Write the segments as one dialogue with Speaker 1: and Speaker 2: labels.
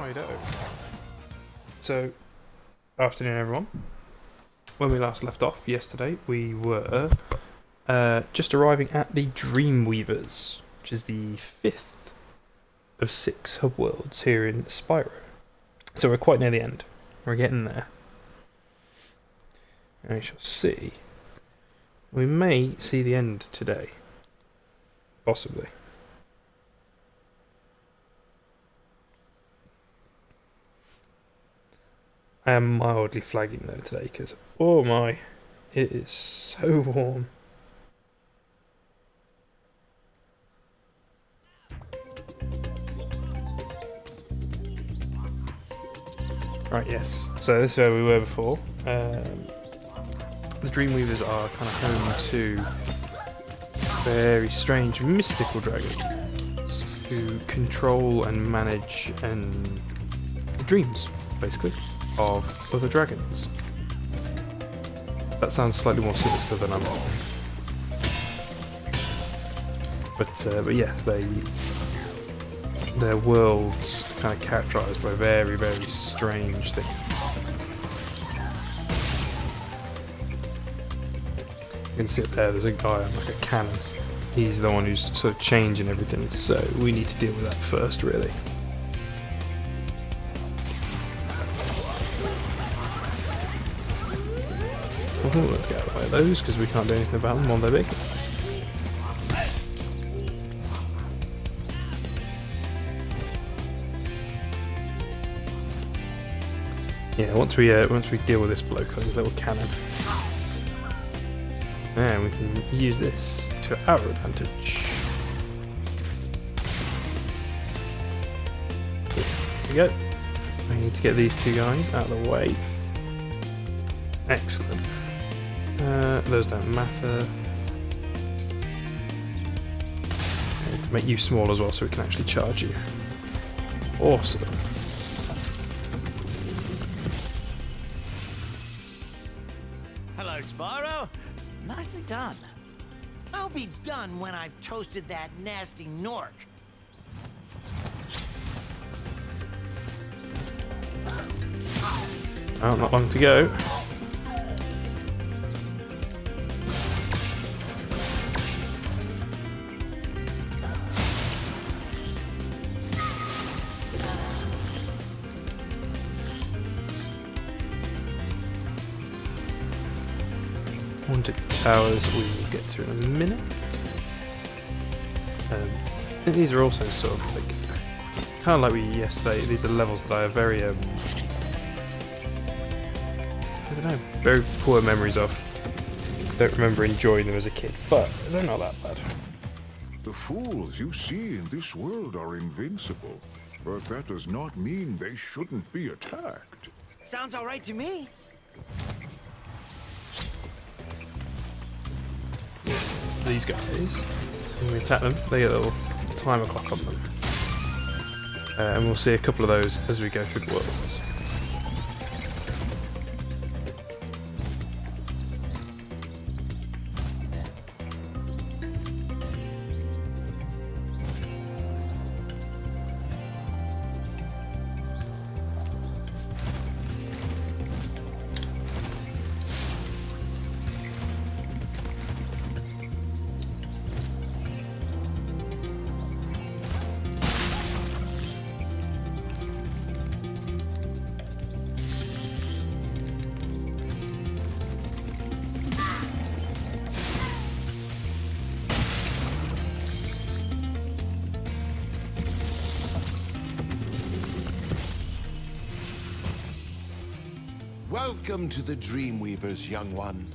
Speaker 1: Righto. So, afternoon everyone. When we last left off yesterday, we were just arriving at the Dreamweavers, which is the 5th of 6 hub worlds here in Spyro. So we're quite near the end. We're getting there. And we shall see. We may see the end today. Possibly. I am mildly flagging though today because, oh my, it is so warm. Right, yes. So this is where we were before. The Dreamweavers are kind of home to very strange mystical dragons who control and manage dreams, basically, of other dragons. That sounds slightly more sinister than I'm on. But yeah, their worlds kind of characterised by very, very strange things. You can see up there, there's a guy on like a cannon. He's the one who's sort of changing everything, so we need to deal with that first, really. Oh, let's get out of the way of those, because we can't do anything about them while they're big. Yeah, once we deal with this bloke on his little cannon, and we can use this to our advantage. There we go. I need to get these two guys out of the way. Excellent. Those don't matter. I need to make you small as well so we can actually charge you. Awesome.
Speaker 2: Hello, Spyro. Nicely done. I'll be done when I've toasted that nasty Nork.
Speaker 1: Oh, not long to go. Haunted towers we will get to in a minute. I think these are also sort of like, kind of like we yesterday, these are levels that I have very, I don't know, very poor memories of. Don't remember enjoying them as a kid, but they're not that bad.
Speaker 3: The fools you see in this world are invincible, but that does not mean they shouldn't be attacked.
Speaker 2: Sounds all right to me.
Speaker 1: These guys, when we attack them, they get a little timer clock on them. And we'll see a couple of those as we go through the worlds.
Speaker 4: Welcome to the Dreamweavers, young one.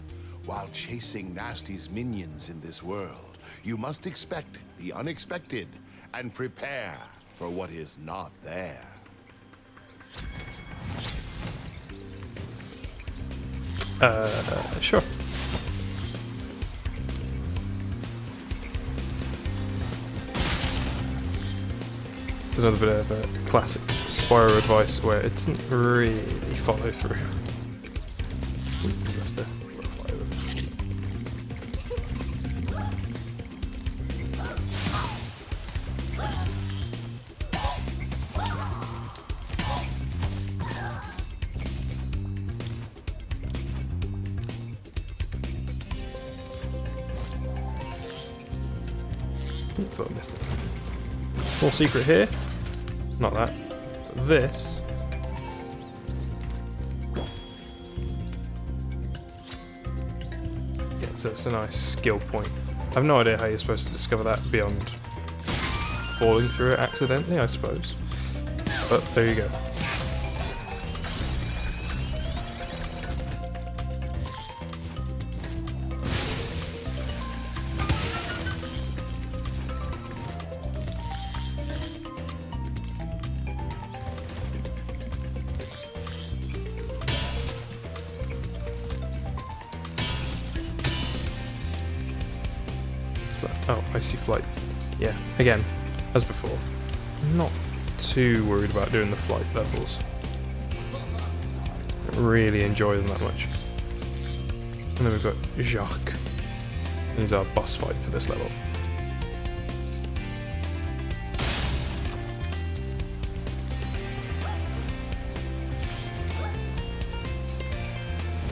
Speaker 4: While chasing Nasty's minions in this world, you must expect the unexpected and prepare for what is not there.
Speaker 1: Sure. It's another bit of a classic Spyro advice where it doesn't really follow through. Thought I missed it. Small secret here. Not that. But this. Yeah, so it's a nice skill point. I have no idea how you're supposed to discover that beyond falling through it accidentally, I suppose. But there you go. Oh, icy flight. Yeah, again, as before, I'm not too worried about doing the flight levels. I don't really enjoy them that much. And then we've got Jacques. He's our boss fight for this level.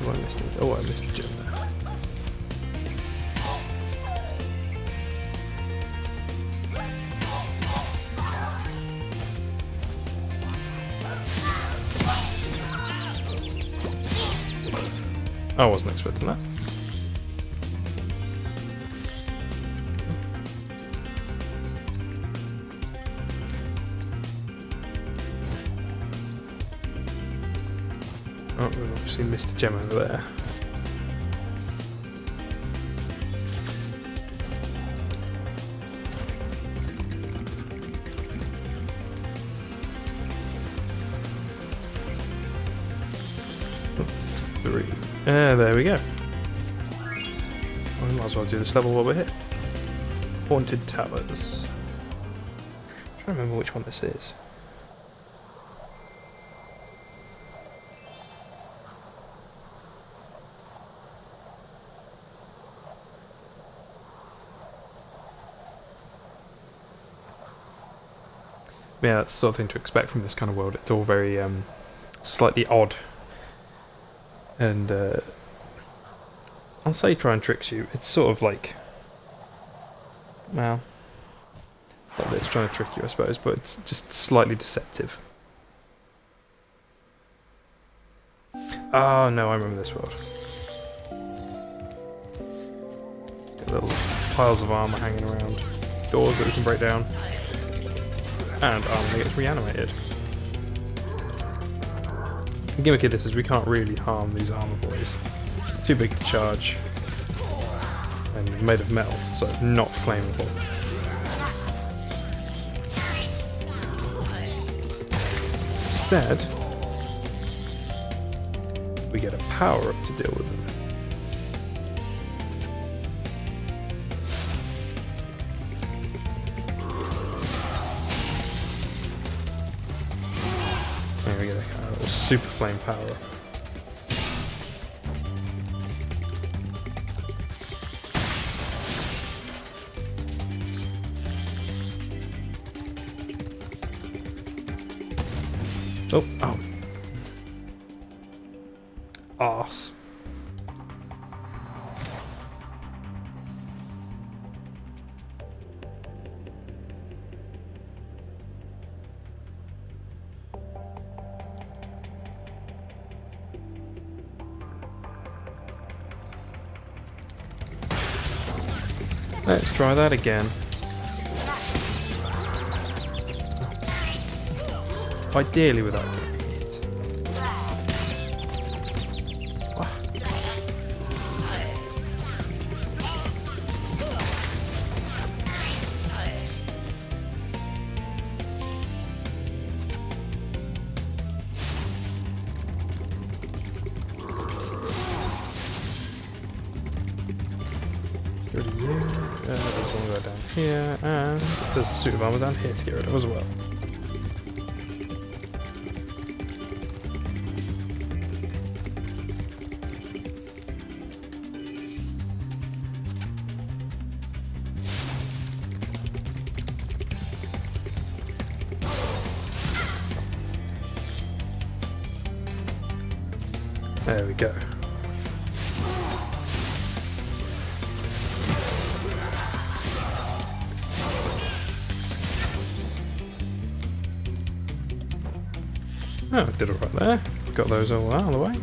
Speaker 1: Oh, I missed it. Oh, I missed the gem there. I wasn't expecting that. Oh, we've obviously missed a gem over there. Three. There we go. We might as well do this level while we're here. Haunted Towers. I'm trying to remember which one this is. Yeah, that's the sort of thing to expect from this kind of world. It's all very slightly odd. And I'll say try and tricks you. It's sort of like, well, not that it's trying to trick you, I suppose, but it's just slightly deceptive. Oh no, I remember this world. It's got little piles of armor hanging around, doors that we can break down, and armor that gets reanimated. The gimmick of this is we can't really harm these armor boys. Too big to charge, and made of metal, so not flammable. Instead, we get a power-up to deal with them. There we get a kind of little super flame power-up. Oh, oh. Arse. Let's try that again. Ideally without getting hit. Let's go to you. There's one guy down here, and there's a suit of armor down here to get rid of as well. There we go. Oh, did alright there. Got those all out of the way.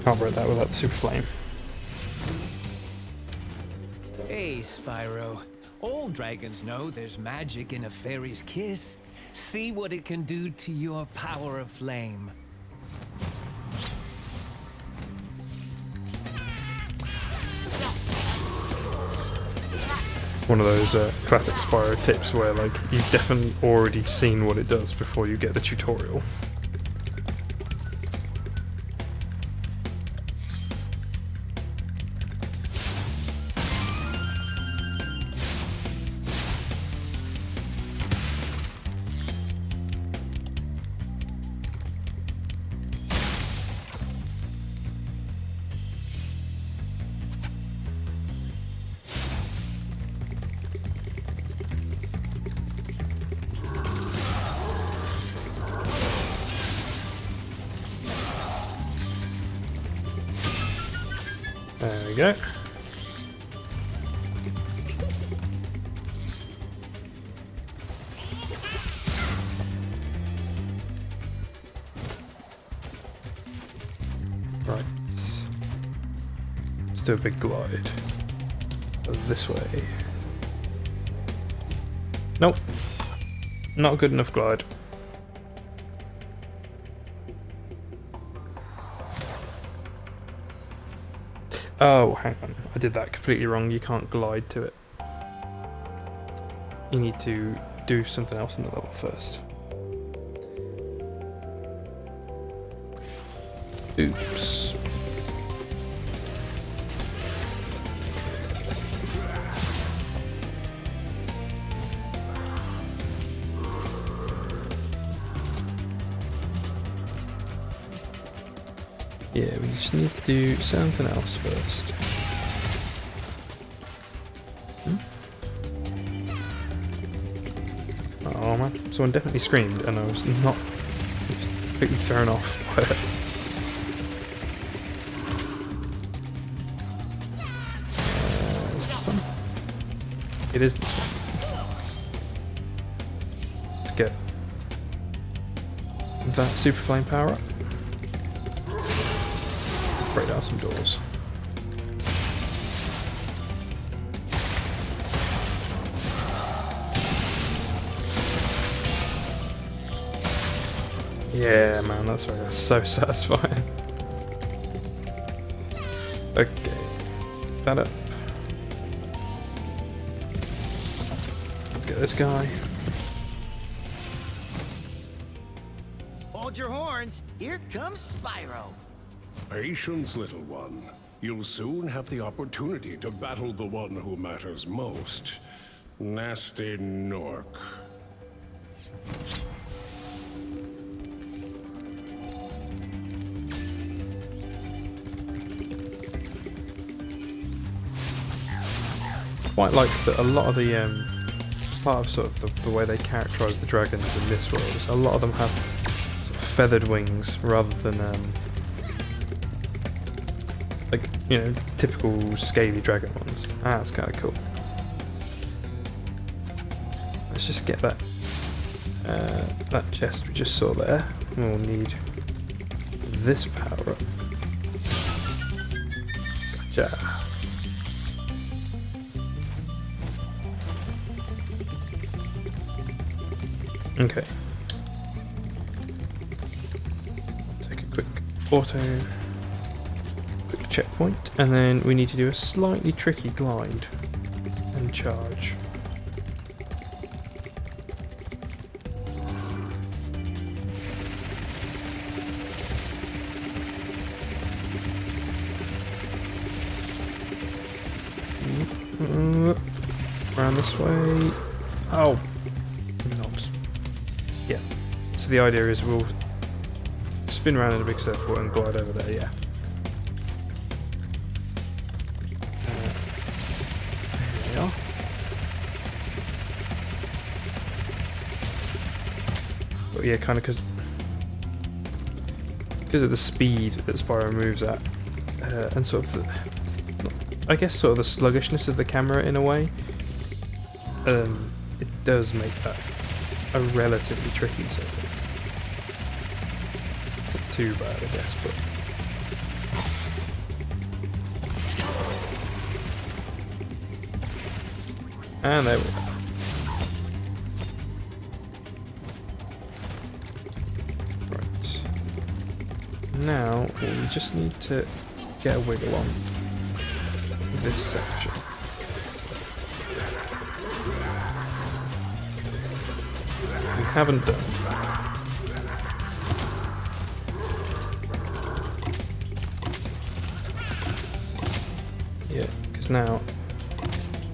Speaker 1: Can't break that without the super flame.
Speaker 5: Hey, Spyro. All dragons know there's magic in a fairy's kiss. See what it can do to your power of flame.
Speaker 1: One of those classic Spyro tips where like you've definitely already seen what it does before you get the tutorial. There we go. Right. Let's do a big glide. This way. Nope. Not a good enough glide. Oh, hang on. I did that completely wrong. You can't glide to it. You need to do something else in the level first. Oops. Yeah, we just need to do something else first. Oh man, someone definitely screamed and I was not completely thrown off by it. Is this one? It is this one. Let's get that super flame power up. Break down some doors. Yeah, man, that's right. That's so satisfying. Okay, that up. Let's get this guy.
Speaker 2: Hold your horns. Here comes Spyro.
Speaker 6: Patience, little one. You'll soon have the opportunity to battle the one who matters most. Nasty Nork.
Speaker 1: Quite like that a lot of the part of sort of the way they characterise the dragons in this world is a lot of them have sort of feathered wings rather than like, you know, typical scaly dragon ones. Ah, that's kind of cool. Let's just get that that chest we just saw there. We'll need this power up. Gotcha. Okay. Take a quick auto. Checkpoint, and then we need to do a slightly tricky glide and charge. Around this way. Oh, not. Yeah. So the idea is we'll spin around in a big circle and glide over there. Yeah. But yeah, kind of because of the speed that Spyro moves at, and sort of I guess sort of the sluggishness of the camera in a way, it does make that a relatively tricky circuit. It's not too bad, I guess, but and there we go. Right. Now we just need to get a wiggle on this section. We haven't done. Yeah, because now,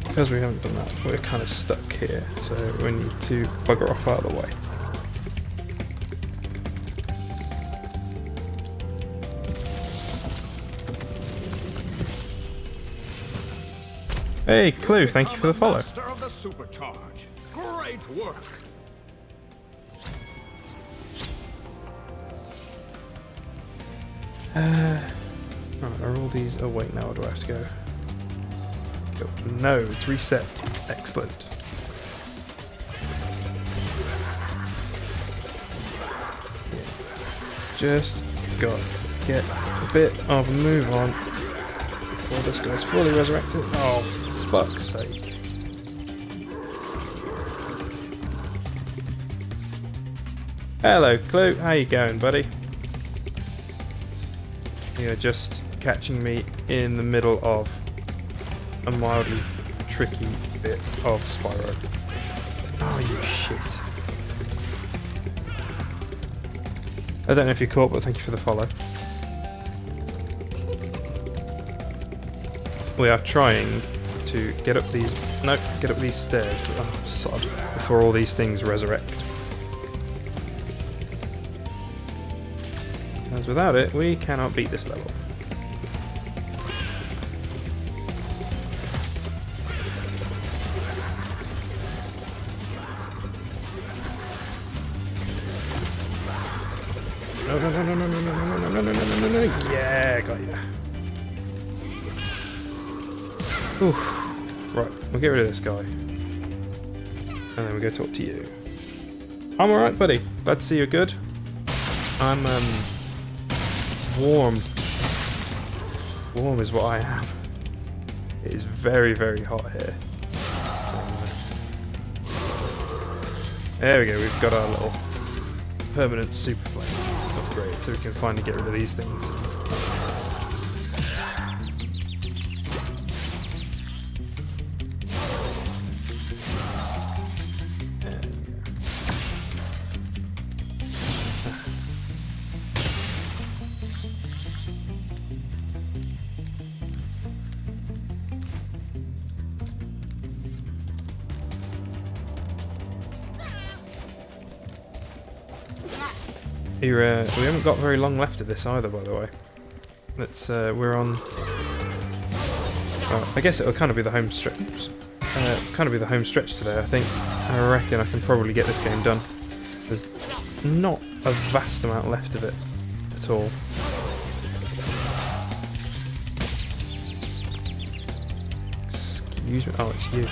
Speaker 1: because we haven't done that, we're kind of stuck here, so we need to bugger off out of the way. Hey, Clue, thank you for the follow.
Speaker 6: Master of the supercharge. Great work.
Speaker 1: Right, are all these... Oh wait, now where do I have to go? No, it's reset. Excellent. Just got to get a bit of a move on before this guy's fully resurrected. Oh, fuck's sake. Hello, Clue. How you going, buddy? You're just catching me in the middle of a mildly tricky bit of Spyro. Oh, you shit. I don't know if you're caught, but thank you for the follow. We are trying to get up these... No, get up these stairs, but oh, sod, before all these things resurrect. As without it, we cannot beat this level. No, no, no, no, no, no, no, no, no, no, no, no, no, no, yeah, got ya. Oof. Right, we'll get rid of this guy. And then we go talk to you. I'm alright, buddy. Glad to see you're good. I'm, warm. Warm is what I am. It is very, very hot here. There we go, we've got our little permanent super flame upgrade, so we can finally get rid of these things. We haven't got very long left of this either, by the way. Let's we're on. Well, I guess it'll kind of be the home stretch. Kind of be the home stretch today. I think. I reckon I can probably get this game done. There's not a vast amount left of it at all. Excuse me. Oh, it's you.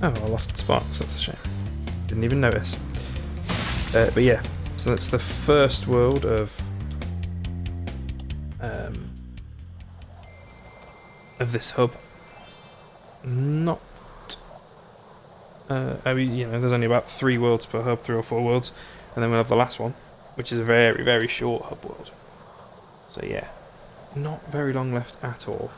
Speaker 1: Oh, I lost sparks, that's a shame. Didn't even notice. But yeah, so that's the first world of this hub. Not... I mean, you know, there's only about 3 worlds per hub, 3 or 4 worlds, and then we'll have the last one, which is a very, very short hub world. So yeah, not very long left at all.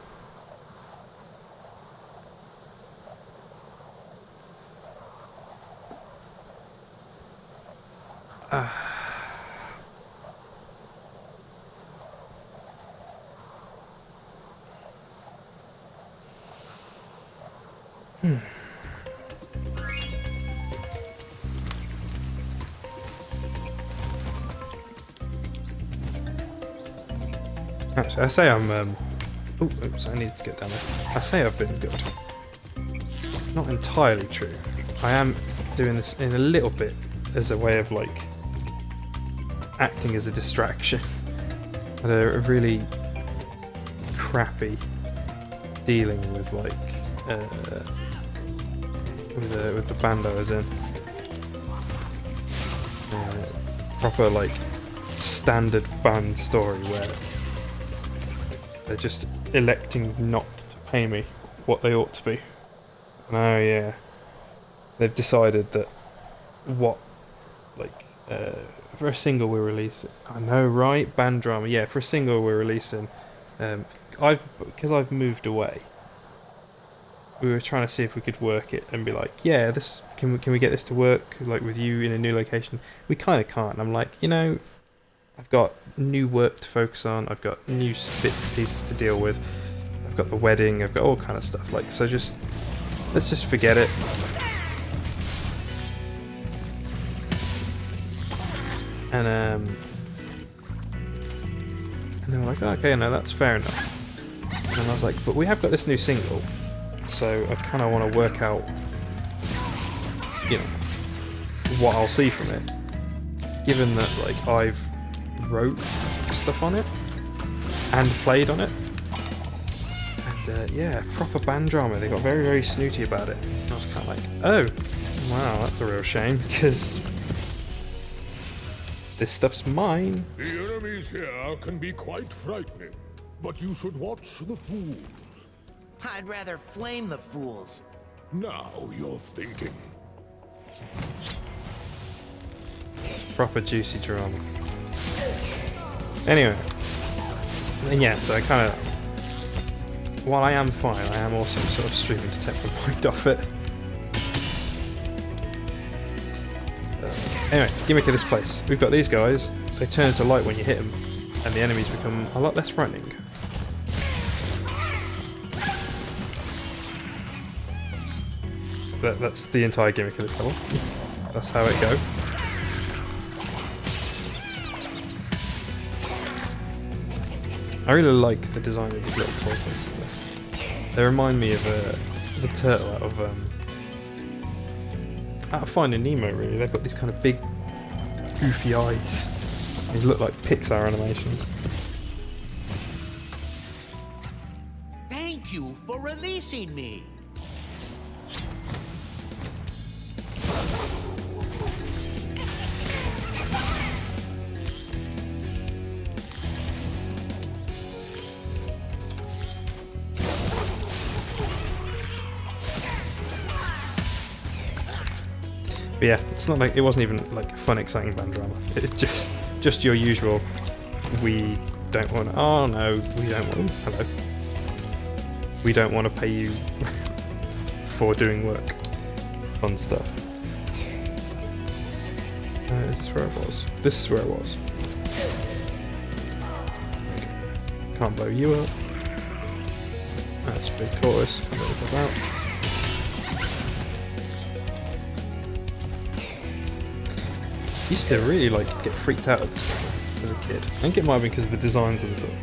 Speaker 1: Actually, I say I'm. Oh, oops! I needed to get down there. I say I've been good. Not entirely true. I am doing this in a little bit as a way of like acting as a distraction. I had a really crappy dealing with like with the band I was in. Proper like standard band story where they're just electing not to pay me what they ought to be. And oh yeah, they've decided that what like for a single we're releasing. I know, right? Band drama. Yeah, for a single we're releasing. Because I've moved away. We were trying to see if we could work it and be like, yeah, this can we get this to work like with you in a new location? We kind of can't. And I'm like, you know, I've got new work to focus on. I've got new bits and pieces to deal with. I've got the wedding. I've got all kind of stuff. Like, so let's just forget it. And they were like, oh, okay, no, that's fair enough. And I was like, but we have got this new single, so I kind of want to work out, you know, what I'll see from it. Given that, like, I've wrote stuff on it and played on it, and yeah, proper band drama. They got very, very snooty about it. And I was kind of like, oh, wow, that's a real shame because this stuff's mine.
Speaker 6: The enemies here can be quite frightening, but you should watch the fools.
Speaker 2: I'd rather flame the fools.
Speaker 6: Now you're thinking.
Speaker 1: It's proper juicy drama. Anyway, and yeah, so I kind of, while I am fine, I am also sort of streaming to take my mind off it. Anyway, gimmick of this place. We've got these guys, they turn into light when you hit them, and the enemies become a lot less frightening. That's the entire gimmick of this level. That's how it goes. I really like the design of these little toy places though. They remind me of the turtle out of Finding Nemo really. They've got these kind of big goofy eyes. These look like Pixar animations.
Speaker 2: Thank you for releasing me.
Speaker 1: But yeah, it's not like it wasn't even like fun, exciting band drama. It's just your usual. We don't want. Oh no, we don't want. Hello. We don't want to pay you for doing work. Fun stuff. Is this where I was? This is where I was. Can't blow you up. That's a big tortoise. I'll let it go out. Used to really like get freaked out at this stuff as a kid. I think it might be because of the designs of the door.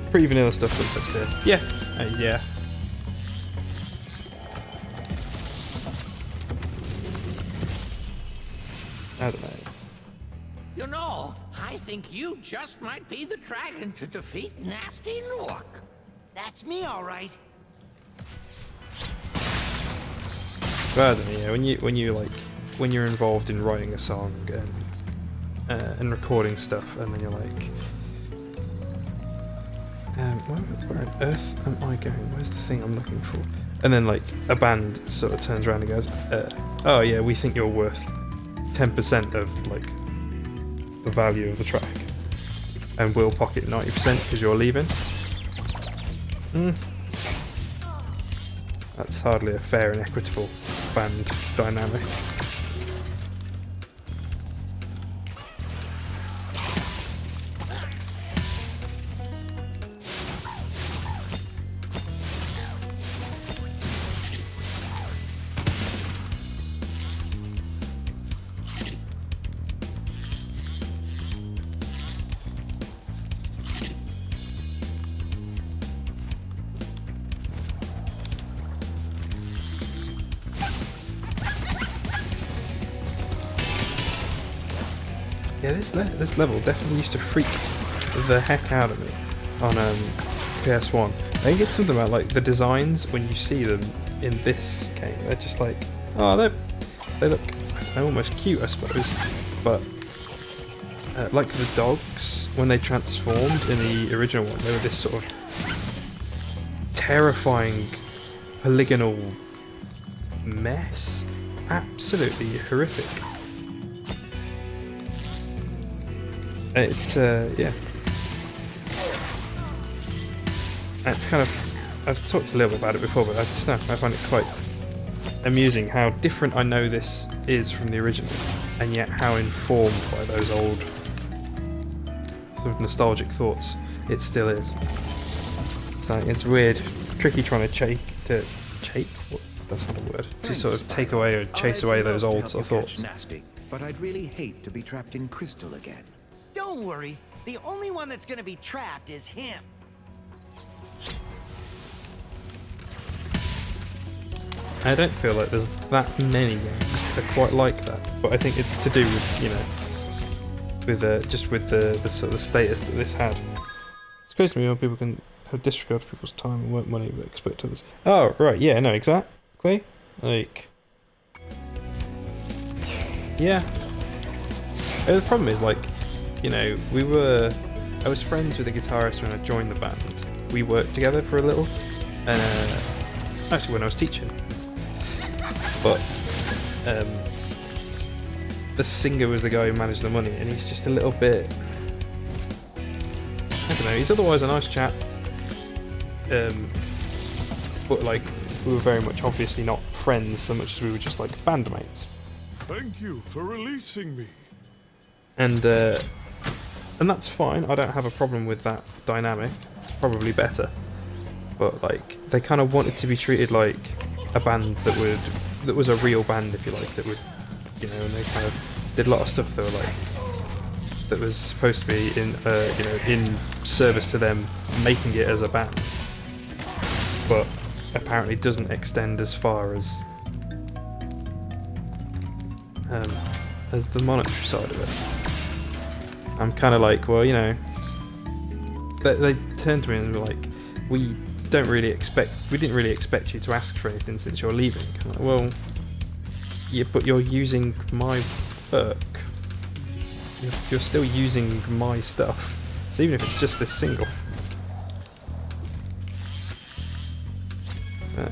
Speaker 1: Pretty vanilla stuff that sucks here. Yeah. Yeah. I don't know.
Speaker 2: You know, I think you just might be the dragon to defeat Nasty Nork. That's me, all right.
Speaker 1: But yeah, when you're involved in writing a song and recording stuff, and then you're like, where on earth am I going? Where's the thing I'm looking for? And then like a band sort of turns around and goes, oh yeah, we think you're worth 10% of like the value of the track, and we'll pocket 90% because you're leaving. That's hardly a fair and equitable band dynamic. Yeah, this level definitely used to freak the heck out of me on PS1. I think it's something about like the designs when you see them in this game. They're just like, oh, they look, I don't know, almost cute, I suppose. But like the dogs, when they transformed in the original one, they were this sort of terrifying polygonal mess. Absolutely horrific. Yeah. It's kind of, I've talked a little bit about it before, but I just know, I find it quite amusing how different I know this is from the original, and yet how informed by those old sort of nostalgic thoughts it still is. It's like, it's weird, tricky trying to that's not a word. To sort of take away or chase away those old sort of thoughts.
Speaker 7: Nasty, but I'd really hate to be trapped in Crystal again.
Speaker 2: Don't worry. The only one that's gonna be trapped is him.
Speaker 1: I don't feel like there's that many games that are quite like that, but I think it's to do with, you know, with just with the sort of status that this had. It's crazy to me how people can have disregard for people's time and work money but expect others. Oh, right, yeah, no, exactly. Like, yeah. The problem is, like, you know, I was friends with the guitarist when I joined the band. We worked together for a little, actually when I was teaching. But the singer was the guy who managed the money, and he's just a little bit, I don't know, he's otherwise a nice chap, but like, we were very much obviously not friends so much as we were just like bandmates.
Speaker 3: Thank you for releasing me.
Speaker 1: And that's fine, I don't have a problem with that dynamic, it's probably better. But like, they kind of wanted to be treated like a band that was a real band, if you like, that would, you know, and they kind of did a lot of stuff that were like, that was supposed to be in, you know, in service to them making it as a band, but apparently doesn't extend as far as the monetary side of it. I'm kind of like, well, you know, they turned to me and were like, we didn't really expect you to ask for anything since you're leaving. I'm like, well, yeah, but you're using my work. You're still using my stuff. So even if it's just this single,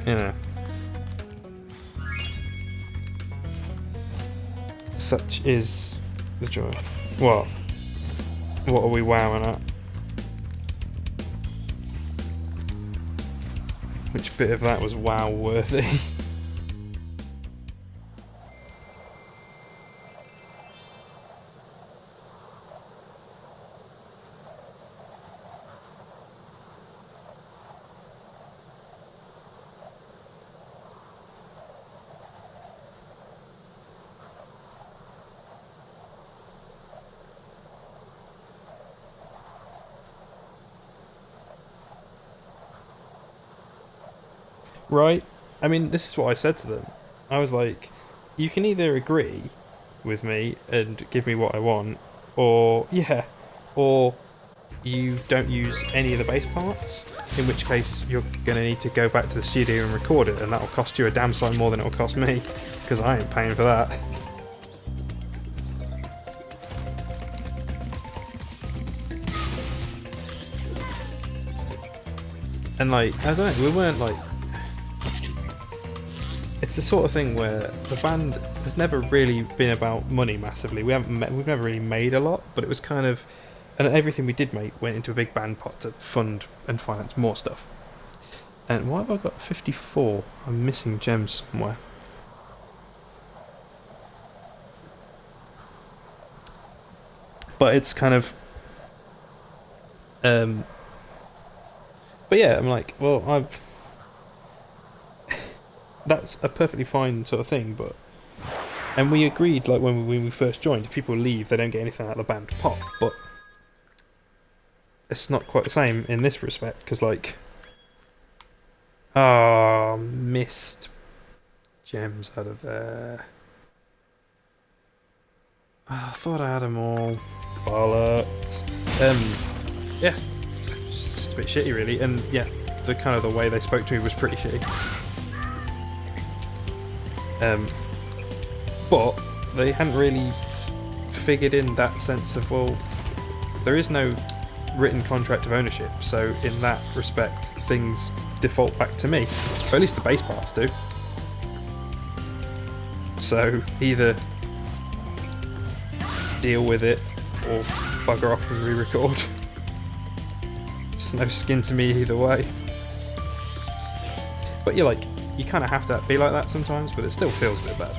Speaker 1: you know, such is the joy. What? What are we wowing at? Which bit of that was wow worthy? Right? I mean, this is what I said to them. I was like, you can either agree with me and give me what I want, or, yeah, or you don't use any of the bass parts, in which case you're going to need to go back to the studio and record it, and that'll cost you a damn sight more than it'll cost me, because I ain't paying for that. And like, I don't know, we weren't like, it's the sort of thing where the band has never really been about money massively. We've never really made a lot, but it was kind of, and everything we did make went into a big band pot to fund and finance more stuff. And why have I got 54? I'm missing gems somewhere. But it's kind of, but yeah, I'm like, well, that's a perfectly fine sort of thing, but, and we agreed, like, when we first joined, if people leave, they don't get anything out of the band pot, but it's not quite the same in this respect, because, like, missed gems out of there. I thought I had them all. Bollocks. Yeah, just a bit shitty really, and yeah, the kind of the way they spoke to me was pretty shitty. But they hadn't really figured in that sense of, well, there is no written contract of ownership, so in that respect things default back to me, or at least the base parts do. So either deal with it or bugger off and re-record. Just no skin to me either way. But you're like, you kind of have to be like that sometimes, but it still feels a bit bad.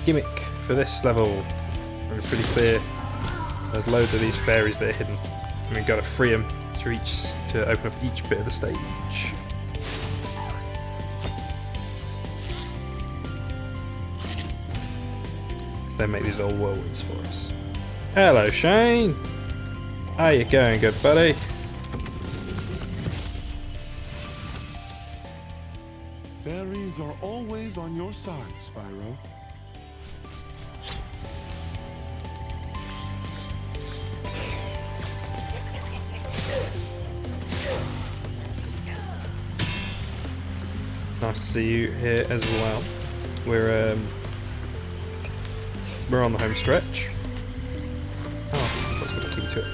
Speaker 1: Gimmick for this level, we're pretty clear. There's loads of these fairies that are hidden, and we've got to free them to open up each bit of the stage. They make these little whirlwinds for us. Hello, Shane. How you going, good buddy?
Speaker 8: Fairies are always on your side, Spyro.
Speaker 1: Nice to see you here as well. We're on the home stretch. Oh, that's got a key to it.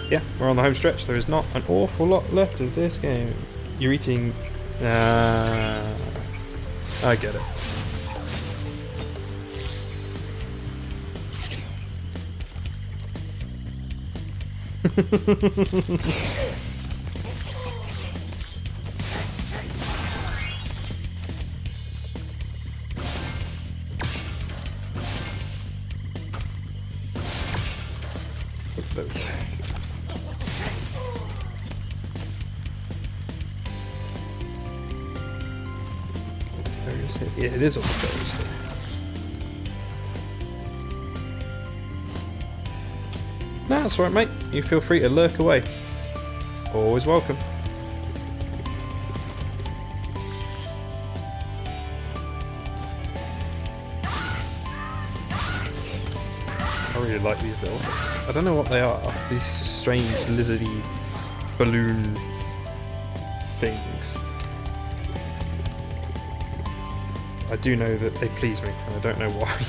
Speaker 1: Yeah, we're on the home stretch. There is not an awful lot left of this game. You're eating. I get it. Yeah, it is all the fairies here. No, that's alright, mate. You feel free to lurk away. Always welcome. I really like these little things. I don't know what they are. These strange lizardy balloon things. I do know that they please me, and I don't know why.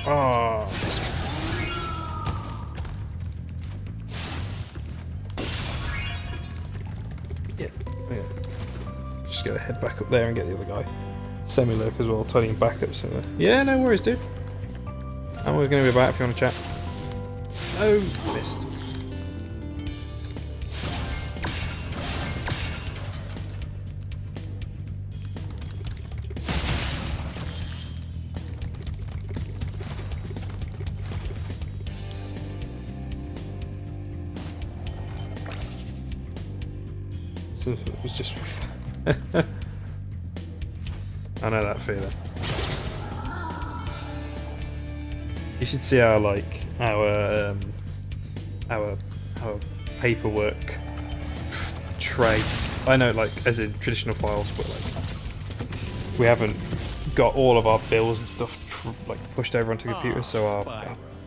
Speaker 1: Oh, yeah. Just gotta head back up there and get the other guy. Semi-lurk as well, tidying back up somewhere. Yeah, no worries, dude. I'm always going to be back if you want to chat. Oh, missed. So it was just... I know that feeling. You should see our our paperwork tray. I know, like, as in traditional files, but like we haven't got all of our bills and stuff like pushed over onto the computer, so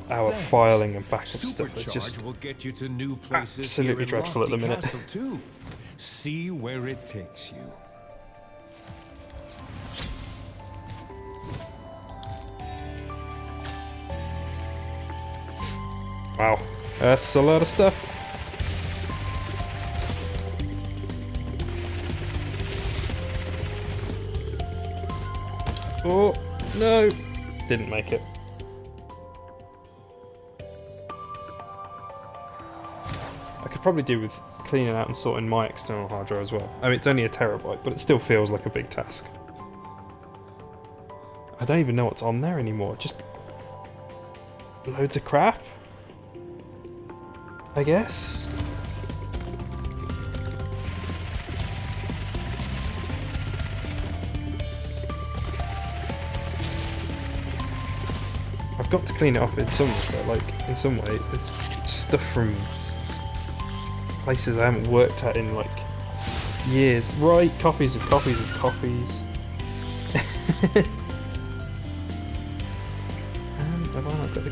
Speaker 1: our filing and backup stuff is just
Speaker 5: will get you to new places
Speaker 1: absolutely dreadful at the minute.
Speaker 5: Too. See where it takes you.
Speaker 1: Wow, that's a lot of stuff. Oh, no. Didn't make it. I could probably do with cleaning out and sorting my external hard drive as well. I mean, it's only a terabyte, but it still feels like a big task. I don't even know what's on there anymore. Just loads of crap, I guess. I've got to clean it off in some respect, like in some way. There's stuff from places I haven't worked at in like years. Right, copies of copies of copies. And have I not got the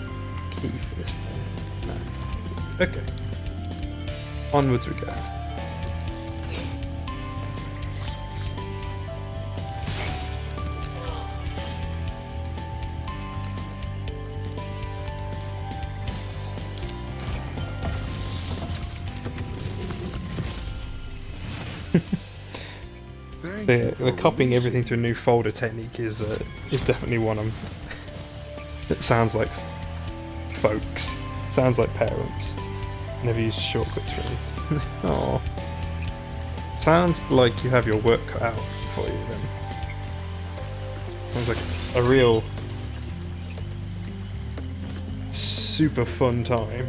Speaker 1: key for this one? No. Okay. Onwards we go. The copying everything to a new folder technique is definitely one it sounds like folks, sounds like parents. Never use shortcuts for anything. Aww. Sounds like you have your work cut out for you then. Sounds like a real super fun time.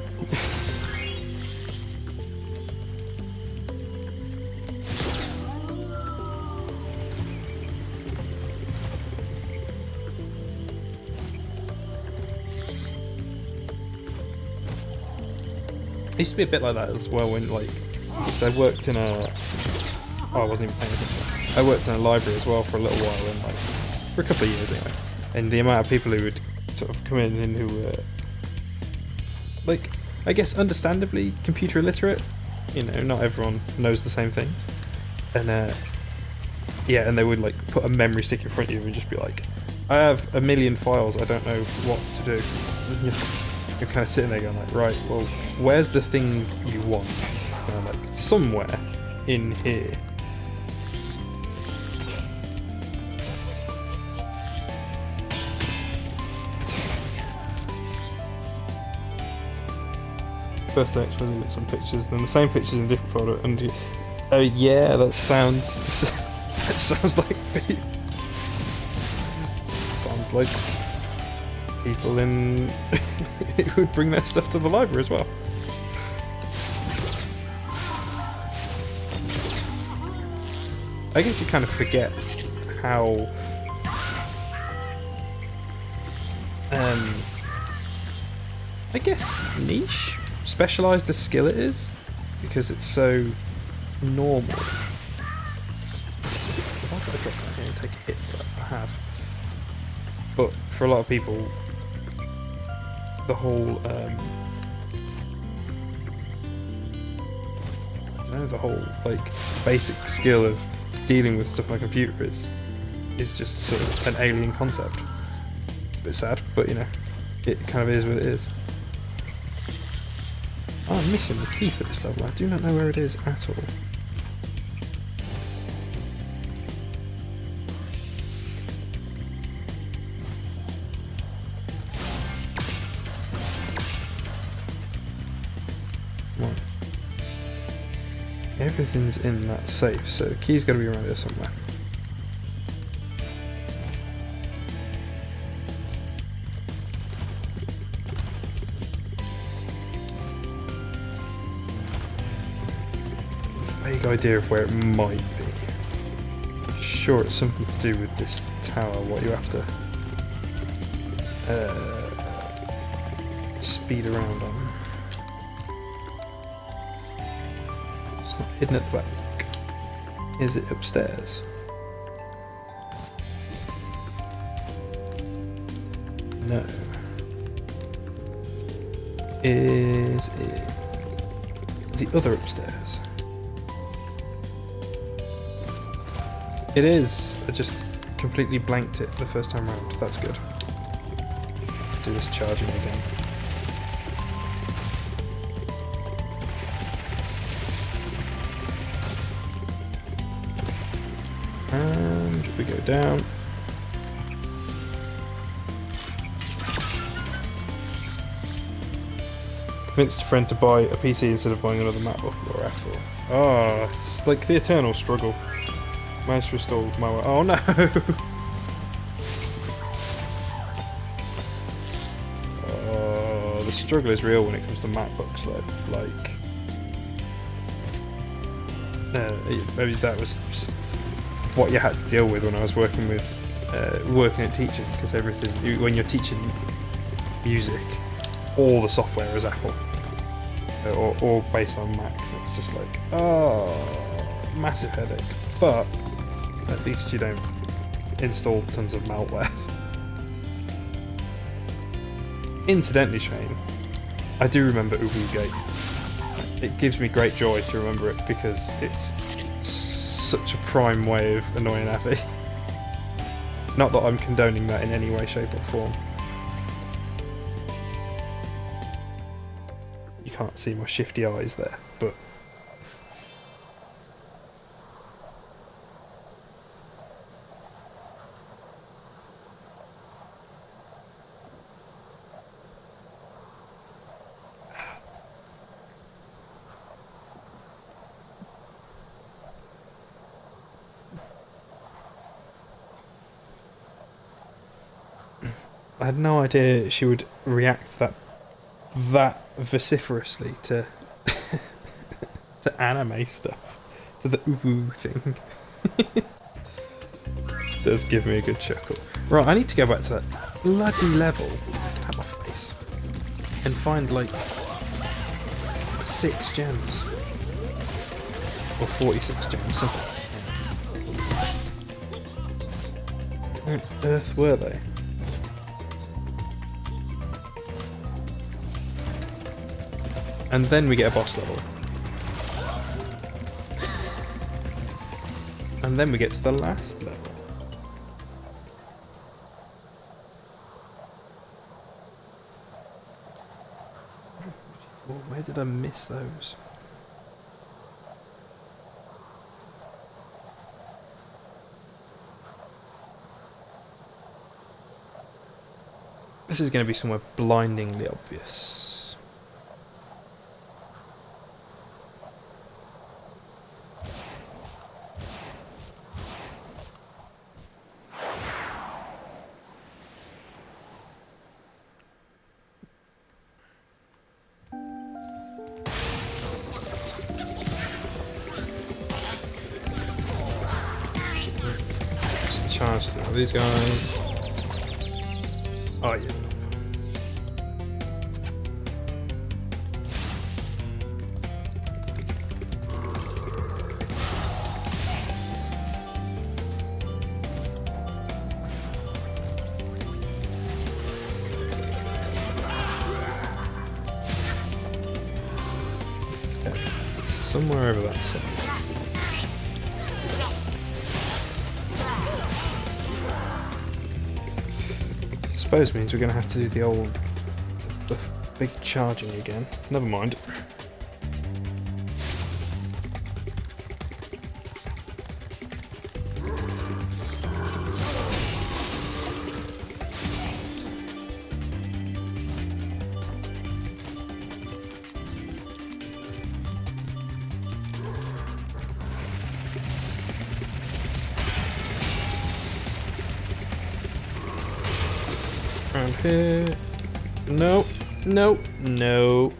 Speaker 1: It used to be a bit like that as well when, like, I worked in a... Oh, I wasn't even paying attention. I worked in a library as well for a little while, and like, for a couple of years anyway. And the amount of people who would sort of come in and who were, like, I guess understandably computer illiterate. You know, not everyone knows the same things. And, yeah, and they would, like, put a memory stick in front of you and just be like, I have a million files, I don't know what to do. You're kind of sitting there going like, right, well, where's the thing you want? And I'm like, somewhere in here. First I exposing with some pictures, then the same pictures in a different folder, and you, oh yeah, that sounds, that sounds like sounds like people in who would bring their stuff to the library as well. I guess you kind of forget how I guess niche, specialised a skill it is, because it's so normal. If I could drop down here and take a hit, but I have. But for a lot of people, the whole I don't know, the whole like basic skill of dealing with stuff on a computer is just sort of an alien concept. It's a bit sad, but you know, it kind of is what it is. Oh, I'm missing the key for this level. I do not know where it is at all. Everything's in that safe, so the key's got to be around here somewhere. Vague idea of where it might be. Sure, it's something to do with this tower, what you have to speed around on. Not hidden at the back. Is it upstairs? No. Is it the other upstairs? It is. I just completely blanked it the first time round. That's good. Let's do this charging again. And we go down. Convinced a friend to buy a PC instead of buying another MacBook or Apple. Oh, it's like the eternal struggle. Managed to restore my... Oh no! the struggle is real when it comes to MacBooks though. Like, maybe that was just what you had to deal with when I was working at teaching, because everything, when you're teaching music, all the software is Apple, or based on Macs. It's just like, oh, massive headache. But at least you don't install tons of malware. Incidentally, Shane, I do remember Ubugate. It gives me great joy to remember it because it's such a prime way of annoying Abby. Not that I'm condoning that in any way, shape or form. You can't see my shifty eyes there, but... I had no idea she would react that vociferously to to anime stuff, to the uwu thing. Does give me a good chuckle. Right, I need to go back to that bloody level, at my face, and find like 6 gems or 46 gems, something. Where on earth were they? And then we get a boss level. And then we get to the last level. Where did I miss those? This is going to be somewhere blindingly obvious. Charge through these guys. Oh yeah. Okay. Somewhere over that side. Suppose means we're going to have to do the big charging again. Never mind. Around here. Nope. Nope. Nope.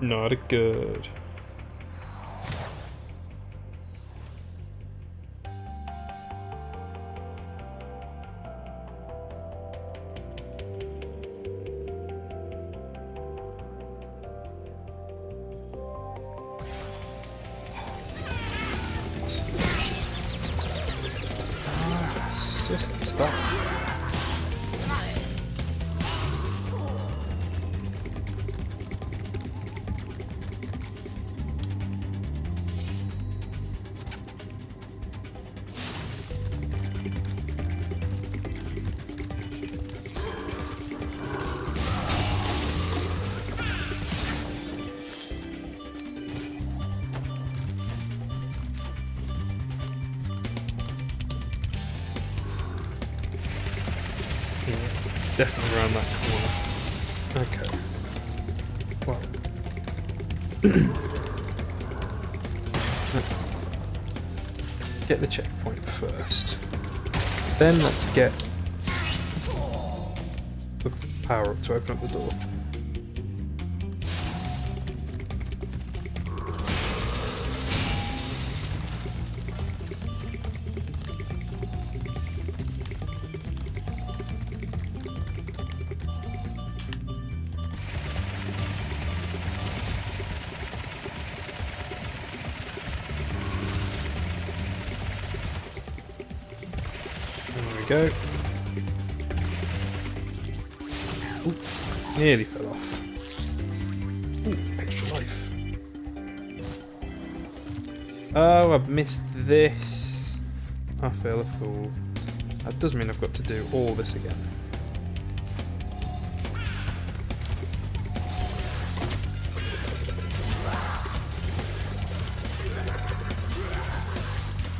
Speaker 1: Not a good. It's just stuff. Definitely around that corner. Okay. Well. Let's get the checkpoint first. Then let's get the power up to open up the door. Go. Ooh, nearly fell off. Ooh, extra life. Oh, I've missed this. I feel a fool. That does mean I've got to do all this again.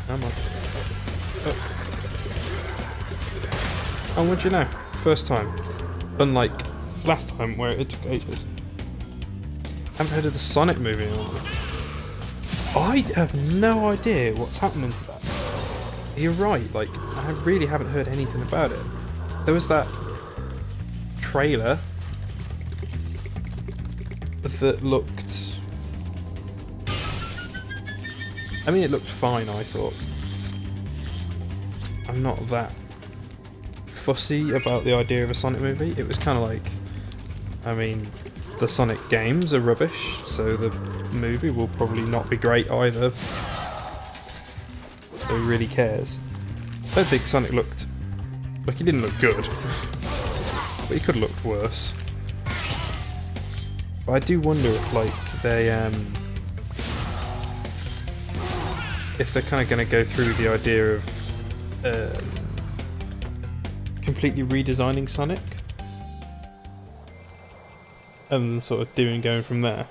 Speaker 1: Come on. Oh. And what do you know? First time. Unlike last time where it took ages. Haven't heard of the Sonic movie in a while. I have no idea what's happening to that. You're right, like, I really haven't heard anything about it. There was that trailer that looked... I mean, it looked fine, I thought. I'm not that fussy about the idea of a Sonic movie. It was kind of like, I mean, the Sonic games are rubbish, so the movie will probably not be great either. So who really cares? I don't think Sonic looked... Like, he didn't look good. But he could have looked worse. But I do wonder if, like, they, if they're kind of going to go through the idea of, completely redesigning Sonic and sort of going from there.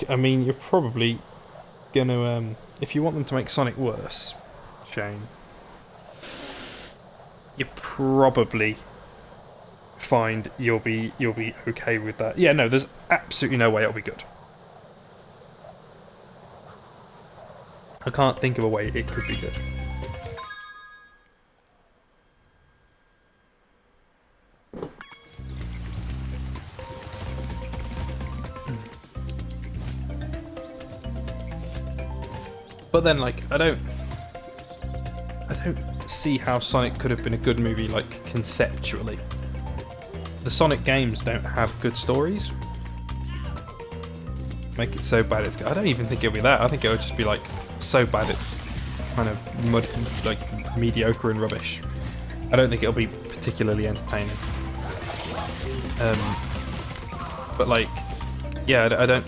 Speaker 1: I mean, you're probably gonna if you want them to make Sonic worse, Shane, you probably find you'll be okay with that. Yeah, no, there's absolutely no way it'll be good. I can't think of a way it could be good. But then, like, I don't see how Sonic could have been a good movie, like, conceptually. The Sonic games don't have good stories. Make it so bad it's... I don't even think it'll be that. I think it'll just be, like, so bad it's kind of like mediocre and rubbish. I don't think it'll be particularly entertaining. But, like, yeah, I don't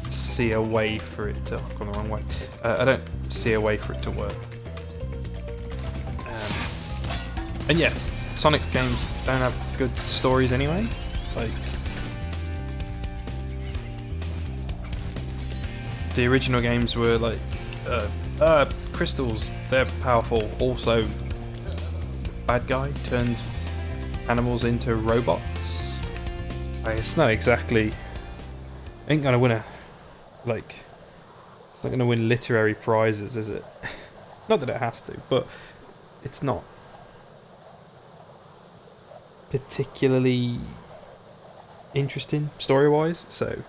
Speaker 1: see a way for it to... I've gone the wrong way. I don't see a way for it to work. And yeah, Sonic games don't have good stories anyway. Like, the original games were like, crystals, they're powerful. Also, bad guy turns animals into robots. Like, it's not exactly... Ain't gonna win a... Like, it's not gonna win literary prizes, is it? Not that it has to, but it's not particularly interesting story-wise, so...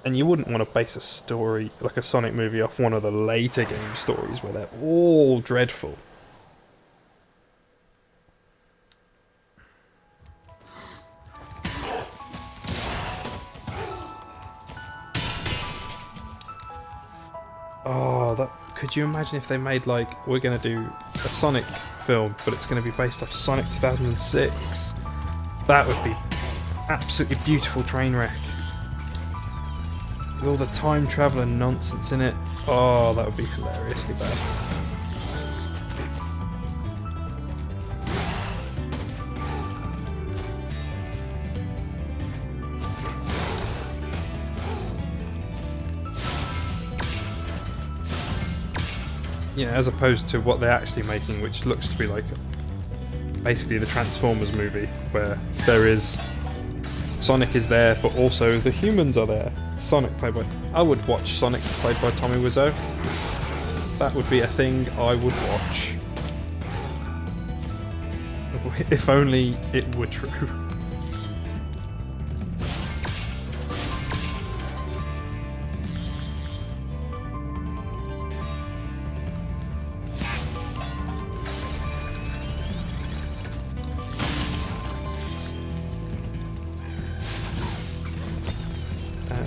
Speaker 1: And you wouldn't want to base a story, like a Sonic movie, off one of the later game stories where they're all dreadful. Oh, that... Could you imagine if they made, like, we're going to do a Sonic film, but it's going to be based off Sonic 2006? That would be absolutely beautiful train wreck. With all the time travel and nonsense in it. Oh, that would be hilariously bad. You know, as opposed to what they're actually making, which looks to be like basically the Transformers movie, where there is Sonic is there, but also the humans are there. Sonic played by... I would watch Sonic played by Tommy Wiseau. That would be a thing I would watch. If only it were true.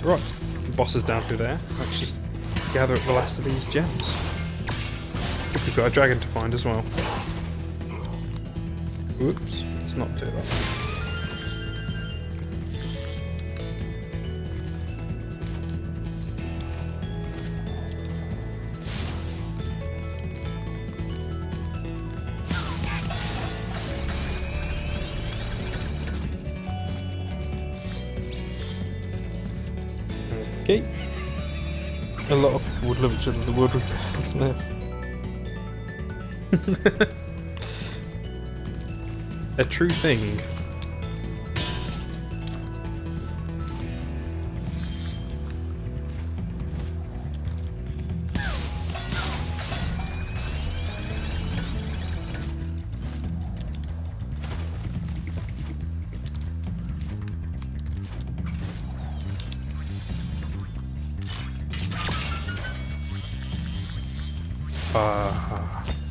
Speaker 1: Right, the boss is down through there. Let's just gather up the last of these gems. We've got a dragon to find as well. Oops, let's not do that. There's the gate. A lot of people would love each other, the wood would live. A true thing.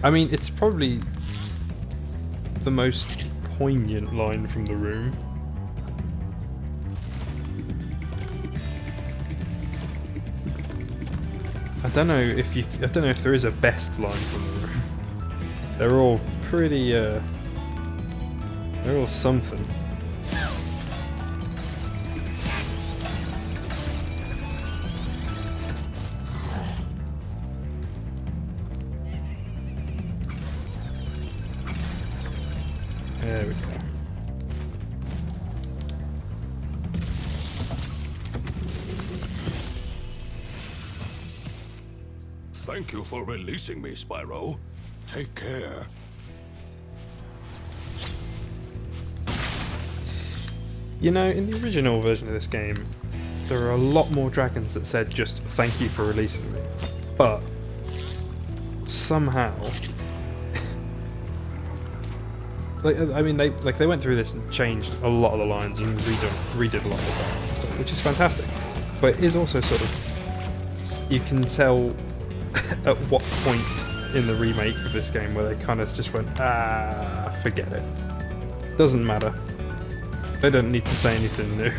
Speaker 1: I mean, it's probably the most poignant line from the room. I don't know if there is a best line from the room. They're all pretty they're all something. There we go.
Speaker 6: Thank you for releasing me, Spyro. Take care.
Speaker 1: You know, in the original version of this game, there are a lot more dragons that said just "thank you for releasing me," but somehow, I mean, they went through this and changed a lot of the lines and redid a lot of the stuff, which is fantastic. But it is also sort of, you can tell at what point in the remake of this game where they kind of just went, forget it. Doesn't matter. They don't need to say anything new.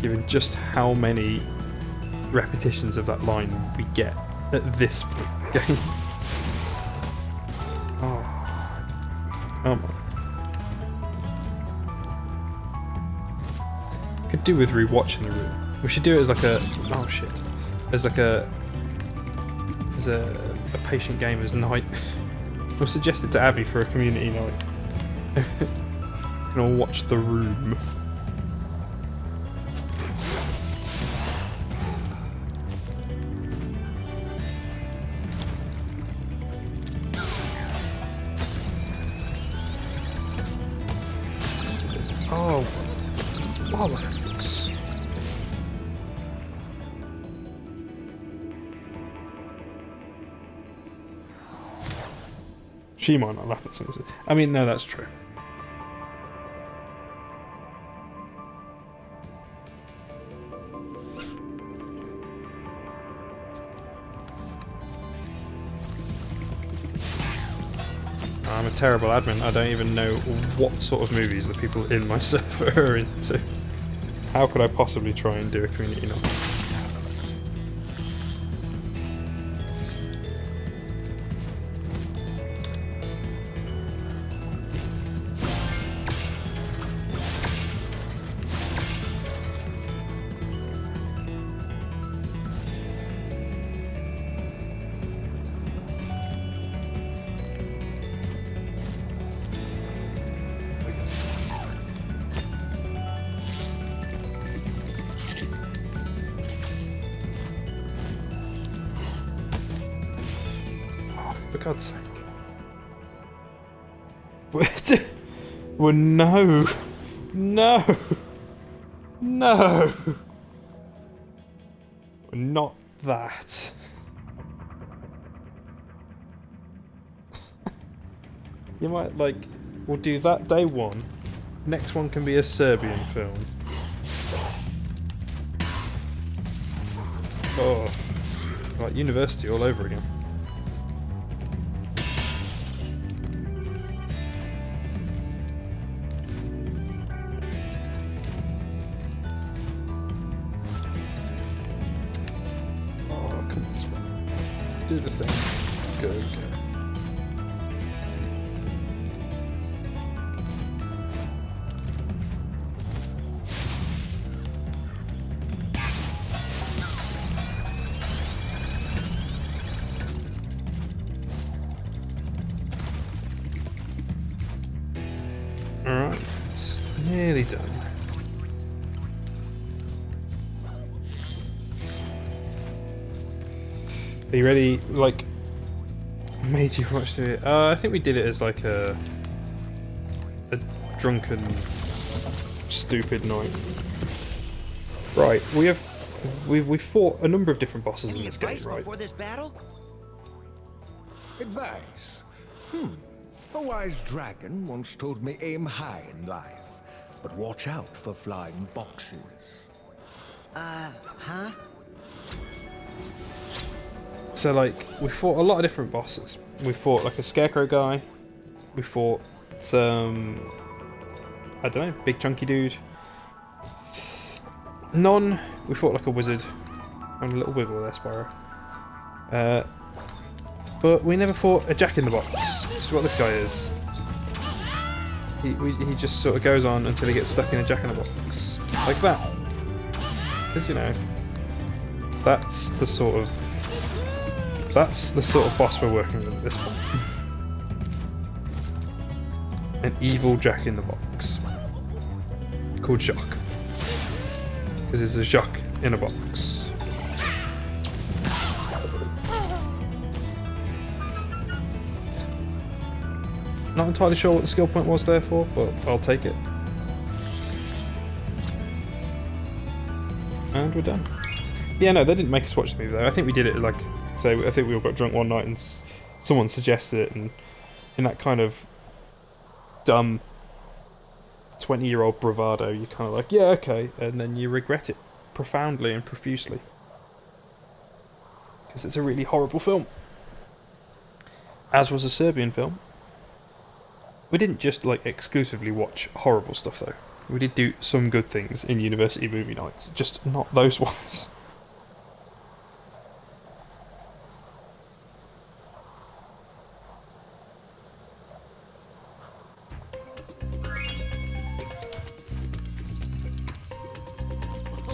Speaker 1: Given just how many repetitions of that line we get at this point in the game. Oh, come on. Could do with rewatching the room. We should do it as like a as a patient gamer's night. We'll suggest it to Abby for a community night. Can all watch The Room. Oh, bollocks. She might not laugh at something. I mean, no, that's true. I'm a terrible admin. I don't even know what sort of movies the people in my server are into. How could I possibly try and do a community night? For God's sake. Well, no. No! No! Not that. You might, like, we'll do that day one. Next one can be a Serbian film. Oh. Like university all over again. Oh, come on, Spyro. Do the thing. Go, go. Alright, it's nearly done. Are you ready? Like, made you watch it? I think we did it as like a drunken, stupid night. Right, we've fought a number of different bosses in this game, right?
Speaker 2: Before this battle?
Speaker 9: Advice? A wise dragon once told me aim high in life, but watch out for flying boxes.
Speaker 2: Huh?
Speaker 1: So like, we fought a lot of different bosses. We fought like a scarecrow guy. We fought some, I don't know, big chunky dude. We fought like a wizard. And a little wiggle there, Spyro. But we never fought a jack-in-the-box, which is what this guy is. He just sort of goes on until he gets stuck in a jack-in-the-box. Like that. Because, you know, that's the sort of boss we're working with at this point. An evil jack-in-the-box. Called Jacques. Because it's a Jacques in a box. Not entirely sure what the skill point was there for, but I'll take it. And we're done. Yeah, no, they didn't make us watch the movie though. I think we did it like, so I think we all got drunk one night and someone suggested it, and in that kind of dumb 20-year-old bravado, you're kind of like, yeah, okay, and then you regret it profoundly and profusely. Because it's a really horrible film. As was a Serbian film. We didn't just like exclusively watch horrible stuff though. We did do some good things in university movie nights, just not those ones.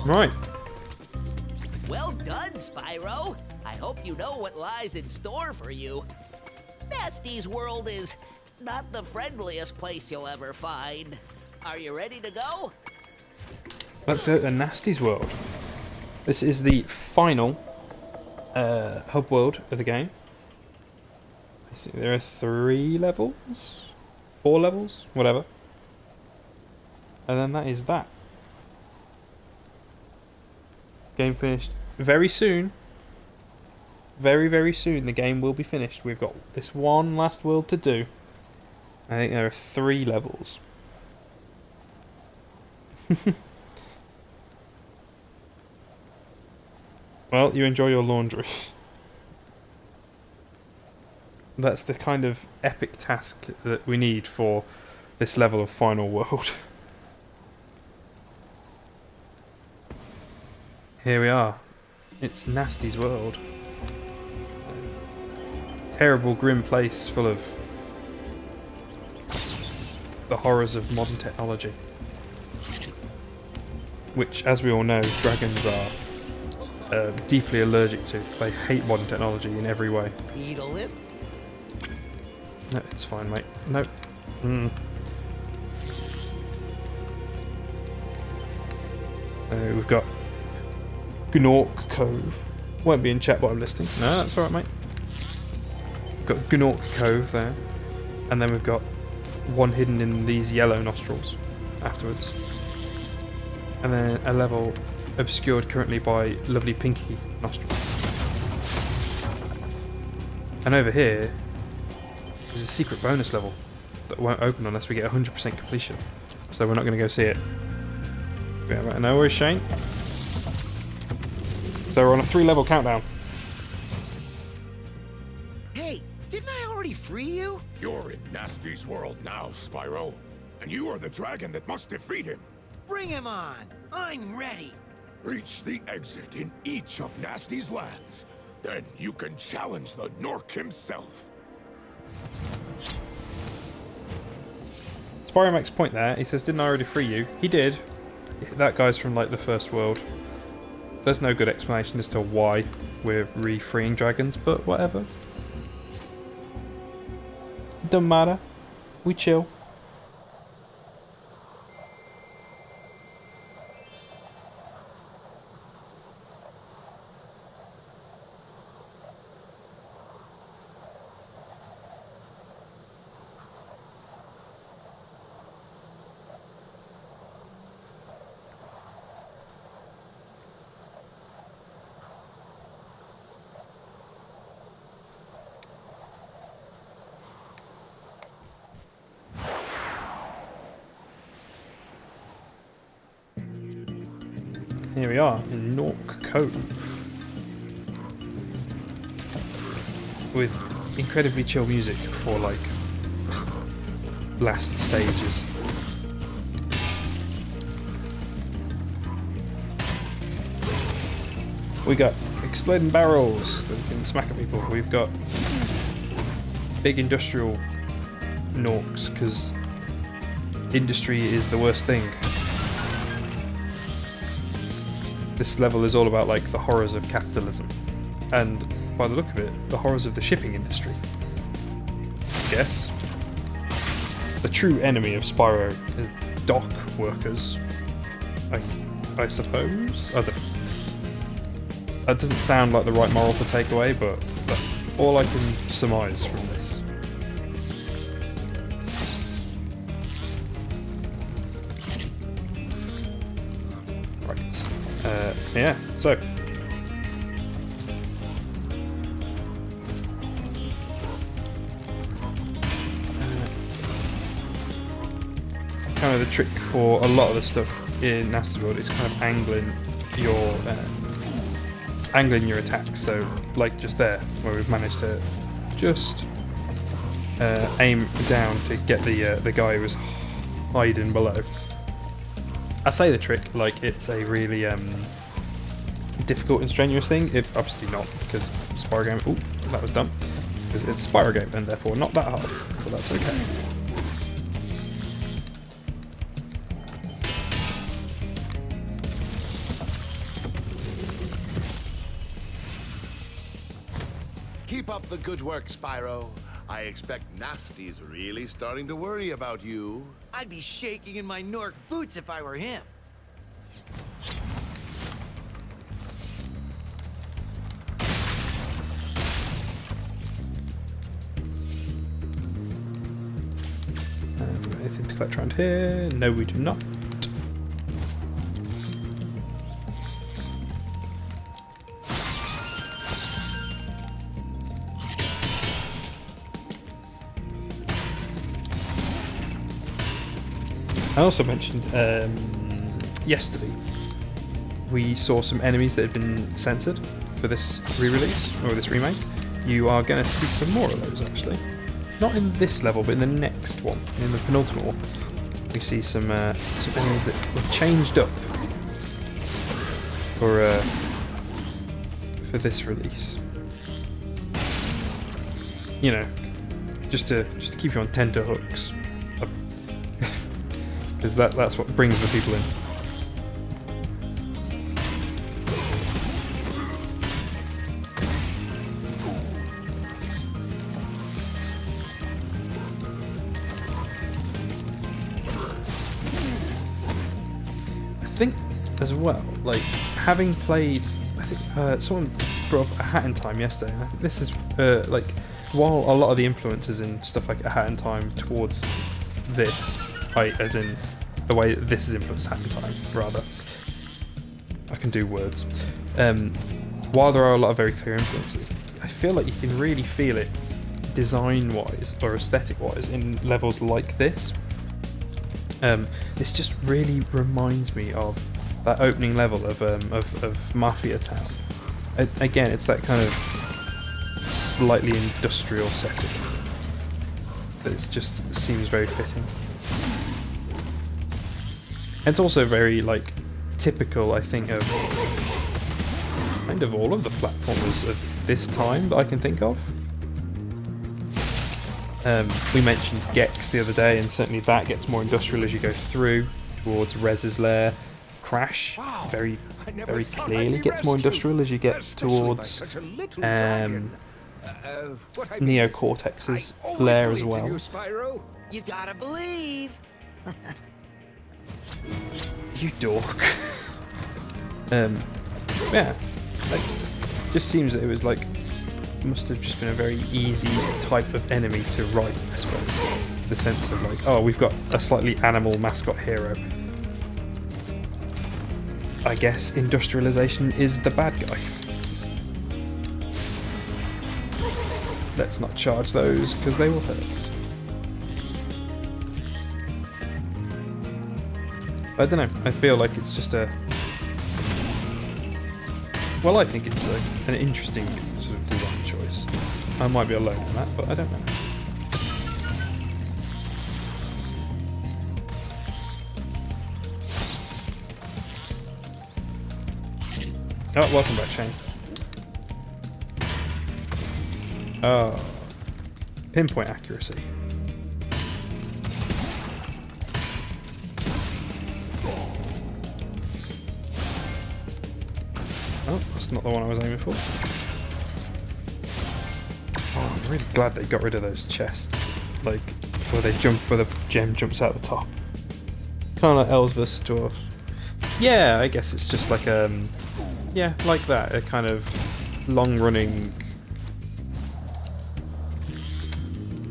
Speaker 1: Right.
Speaker 2: Well done, Spyro. I hope you know what lies in store for you. Nasty's world is not the friendliest place you'll ever find. Are you ready to go?
Speaker 1: Let's go to Nasty's world. This is the final hub world of the game. I think there are 3 levels? 4 levels? Whatever. And then that is that. Game finished very soon. Very, very soon the game will be finished. We've got this one last world to do. I think there are 3 levels. Well, you enjoy your laundry. That's the kind of epic task that we need for this level of final world. Here we are. It's Nasty's world. Terrible, grim place full of the horrors of modern technology. Which, as we all know, dragons are deeply allergic to. They hate modern technology in every way.
Speaker 2: Need a lift?
Speaker 1: No, it's fine, mate. Nope. So we've got Gnork Cove. Won't be in chat while I'm listening. No, that's alright, mate. We've got Gnork Cove there. And then we've got one hidden in these yellow nostrils. afterwards. And then a level obscured currently by lovely pinky nostril. And over here, there's a secret bonus level that won't open unless we get 100% completion. So we're not going to go see it. Yeah, right, no worries, Shane. So we're on a 3-level countdown.
Speaker 2: Hey, didn't I already free you?
Speaker 3: You're in Nasty's world now, Spyro. And you are the dragon that must defeat him.
Speaker 2: Bring him on. I'm ready.
Speaker 3: Reach the exit in each of Nasty's lands. Then you can challenge the Nork himself.
Speaker 1: Spyro makes a point there. He says, didn't I already free you? He did. That guy's from like the first world. There's no good explanation as to why we're re-freeing dragons, but whatever. Don't matter. We chill. Here we are in Nork Cove with incredibly chill music for like last stages. We got exploding barrels that can smack at people. We've got big industrial Norks because industry is the worst thing. This level is all about like the horrors of capitalism, and by the look of it, the horrors of the shipping industry. I guess the true enemy of Spyro is dock workers. I suppose. That doesn't sound like the right moral to take away, but that's all I can surmise from this. Yeah, so kind of the trick for a lot of the stuff in Nasty's world is kind of angling your attacks. So like just there, where we've managed to just aim down to get the guy who was hiding below. I say the trick like it's a really difficult and strenuous thing. It obviously not, because Spyro game. Ooh, that was dumb. Because it's Spyro game and therefore not that hard, but that's okay.
Speaker 4: Keep up the good work, Spyro. I expect Nasty's really starting to worry about you.
Speaker 2: I'd be shaking in my Nork boots if I were him.
Speaker 1: Anything to collect around here? No, we do not. I also mentioned yesterday we saw some enemies that had been censored for this re-release, or this remake. You are going to see some more of those actually. Not in this level, but in the next one, in the penultimate one. We see some enemies that were changed up for this release. You know, just to keep you on tenterhooks. Because that's what brings the people in. I think as well, like having played, I think someone brought up A Hat in Time yesterday, and I think this is like while a lot of the influences in stuff like A Hat in Time towards this, as in the way that this has influenced Hack in Time, rather. I can do words. While there are a lot of very clear influences, I feel like you can really feel it design-wise or aesthetic-wise in levels like this. This just really reminds me of that opening level of Mafia Town. Again, it's that kind of slightly industrial setting that it just seems very fitting. And it's also very like typical, I think, of kind of all of the platformers of this time that I can think of. We mentioned Gex the other day, and certainly that gets more industrial as you go through towards Rez's lair. Crash very clearly gets more industrial as you get towards Neo Cortex's lair as well.
Speaker 2: You gotta believe.
Speaker 1: You dork. Yeah, like, just seems that it was like, must have just been a very easy type of enemy to write, I suppose. The sense of like, oh, we've got a slightly animal mascot hero. I guess industrialization is the bad guy. Let's not charge those because they will hurt. I don't know, I feel like it's just a... Well, I think it's an interesting sort of design choice. I might be alone on that, but I don't know. Oh, welcome back, Shane. Oh, pinpoint accuracy. Oh, that's not the one I was aiming for. Oh, I'm really glad they got rid of those chests. Like, where they jump, where the gem jumps out the top. Kind of like Elves vs. Dwarves. Yeah, I guess it's just like yeah, like that, a kind of long-running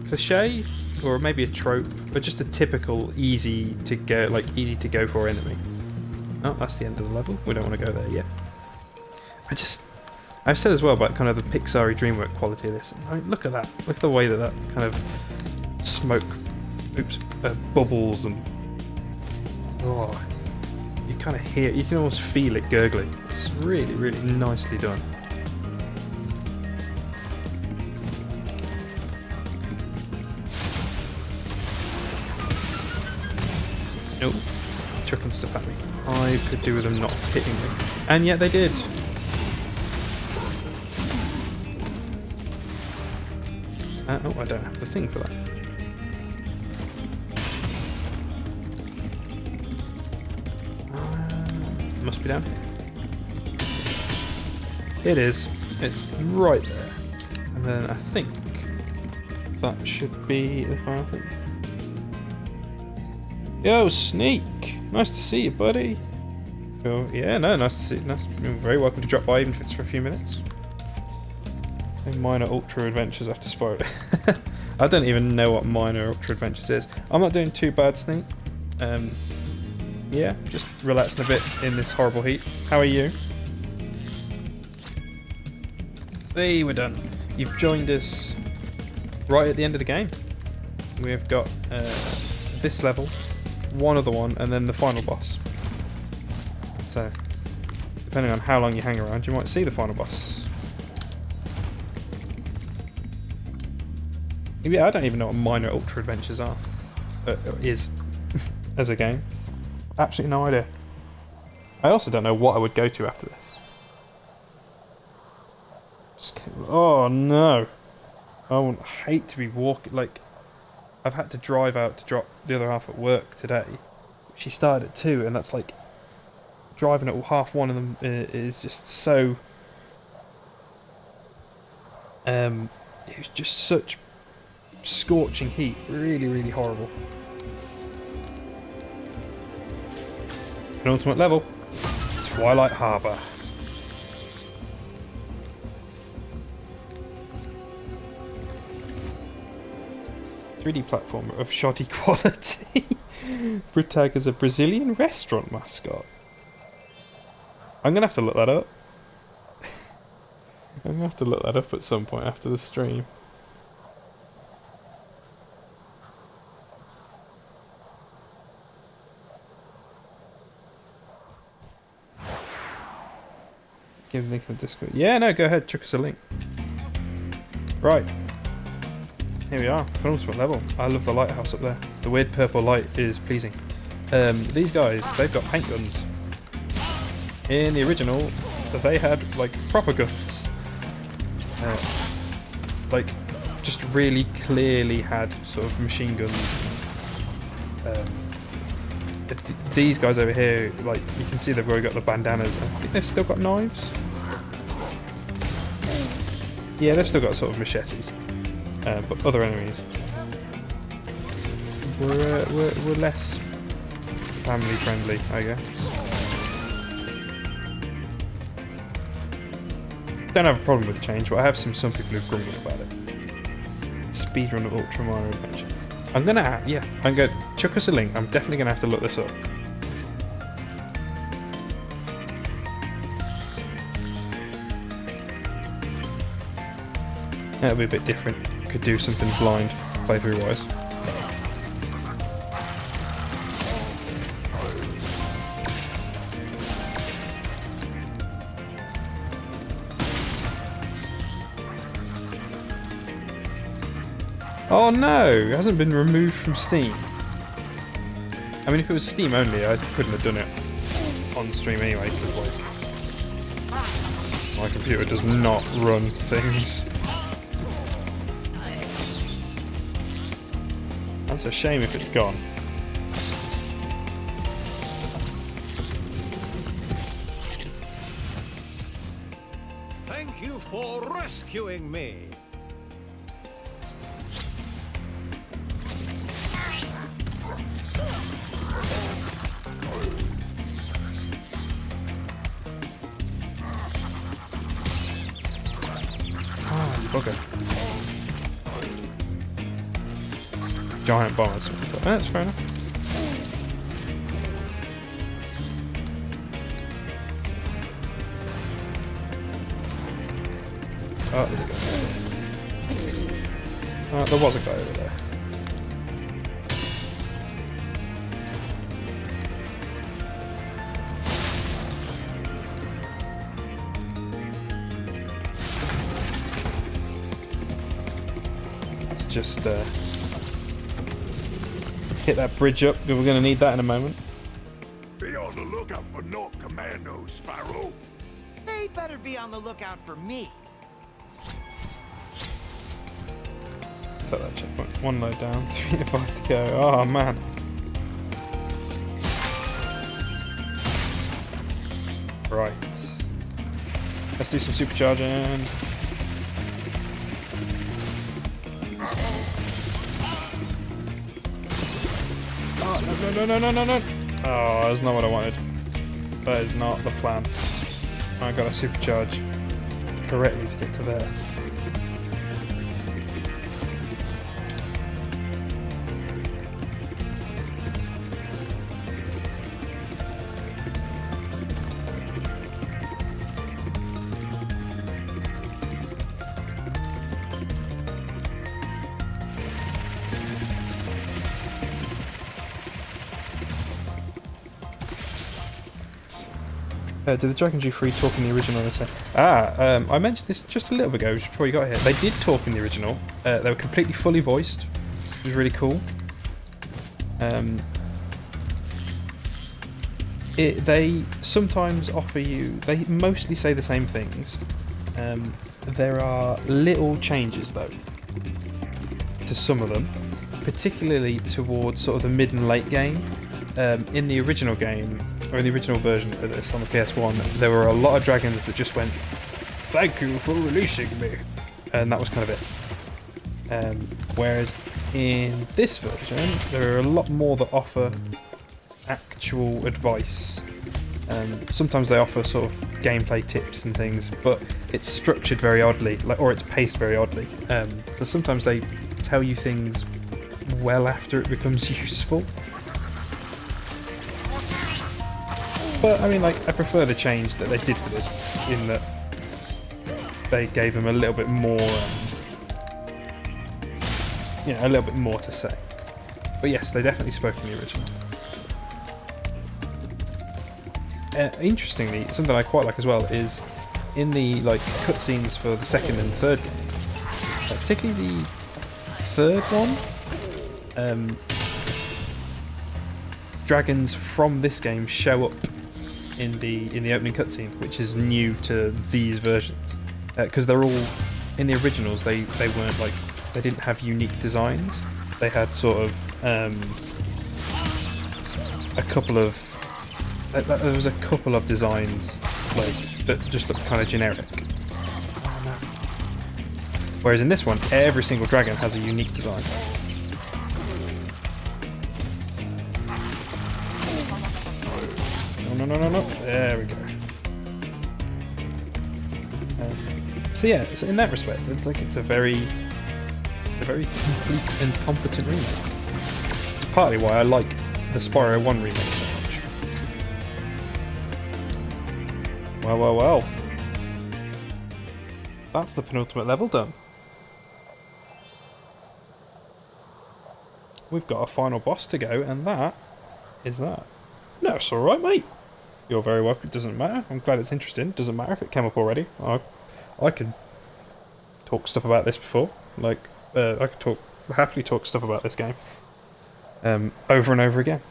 Speaker 1: cliche, or maybe a trope, but just a typical easy to go for enemy. Oh, that's the end of the level. We don't want to go there yet. I've said as well about kind of the Pixar-y DreamWorks quality of this. I mean, look at that. Look at the way that kind of smoke, bubbles and you kind of hear, you can almost feel it gurgling. It's really, really nicely done. Oh, chucking stuff at me. I could do with them not hitting me. And yet they did. Oh, I don't have the thing for that. Must be down here. It is. It's right there. And then I think that should be the final thing. Yo, Sneak! Nice to see you, buddy. Oh, yeah, no, nice to see you. Nice. You're very welcome to drop by, even if it's for a few minutes. Minor Ultra Adventures after Spyro. I don't even know what Minor Ultra Adventures is. I'm not doing too bad, Sneak. Yeah, just relaxing a bit in this horrible heat. How are you? Hey, we're done. You've joined us right at the end of the game. We've got this level, one other one, and then the final boss. So, depending on how long you hang around, you might see the final boss. Yeah, I don't even know what Minor Ultra Adventures are. Is as a game. Absolutely no idea. I also don't know what I would go to after this. Oh no. I would hate to be walking, like, I've had to drive out to drop the other half at work today. She started at 2, and that's like, driving at 1:30 of them is just so, it was just such scorching heat, really, really horrible. Penultimate level, Twilight Harbour. .3D platformer of shoddy quality. Britag is a Brazilian restaurant mascot. I'm gonna have to look that up. I'm gonna have to look that up at some point after the stream. Give a link in the Discord. Yeah, no, go ahead, chuck us a link. Right. Here we are, penultimate level. I love the lighthouse up there. The weird purple light is pleasing. These guys, they've got paint guns. In the original, they had like proper guns. Like, just really clearly had sort of machine guns. These guys over here, like, you can see they've already got the bandanas. I think they've still got knives. Yeah, they've still got sort of machetes. But other enemies were less family friendly, I guess. Don't have a problem with the change, but I have seen some people who've grumbled about it. Speedrun of Ultra Mario Adventure. I'm gonna chuck us a link. I'm definitely gonna have to look this up. That'll be a bit different. Could do something blind, playthrough wise. Oh no, it hasn't been removed from Steam. I mean, if it was Steam only, I couldn't have done it on stream anyway, because like my computer does not run things. That's a shame if it's gone.
Speaker 5: Thank you for rescuing me.
Speaker 1: Okay. Giant bombers. That's fair enough. Oh, there's a guy over there. There was a guy over there. Let's just hit that bridge up, because we're going to need that in a moment.
Speaker 3: Be on the lookout for North Commandos, Spyro.
Speaker 10: They better be on the lookout for me.
Speaker 1: Take that checkpoint. One load down, 3 to 5 to go. Oh man. Right. Let's do some supercharging. Oh, no. Oh, that's not what I wanted. That is not the plan. I gotta supercharge correctly to get to there. Did the Dragon G3 talk in the original? I mentioned this just a little bit ago, just before you got here. They did talk in the original. They were completely fully voiced, which was really cool. They sometimes offer you... They mostly say the same things. There are little changes, though, to some of them, particularly towards sort of the mid and late game. In the original game, or in the original version of this on the PS1, there were a lot of dragons that just went, "Thank you for releasing me," and that was kind of it. Whereas in this version, there are a lot more that offer actual advice. Sometimes they offer sort of gameplay tips and things, but it's structured very oddly, or it's paced very oddly. So sometimes they tell you things well after it becomes useful. But I mean, like, I prefer the change that they did with this, in that they gave him a little bit more, you know, a little bit more to say. But yes, they definitely spoke in the original. Interestingly, something I quite like as well is in the like cutscenes for the second and third game, particularly the third one, dragons from this game show up in the opening cutscene, which is new to these versions, because they're all in the originals. They weren't like, they didn't have unique designs. They had sort of a couple of there was a couple of designs like that just looked kind of generic. Whereas in this one, every single dragon has a unique design. No. There we go. So yeah, so in that respect, I think it's a very complete and competent remake. It's partly why I like the Spyro 1 remake so much. Well. That's the penultimate level done. We've got a final boss to go, and that is that. No, it's alright, mate. You're very welcome. It doesn't matter. I'm glad it's interesting. It doesn't matter if it came up already. I could talk stuff about this before. Like, I could happily talk stuff about this game. Over and over again.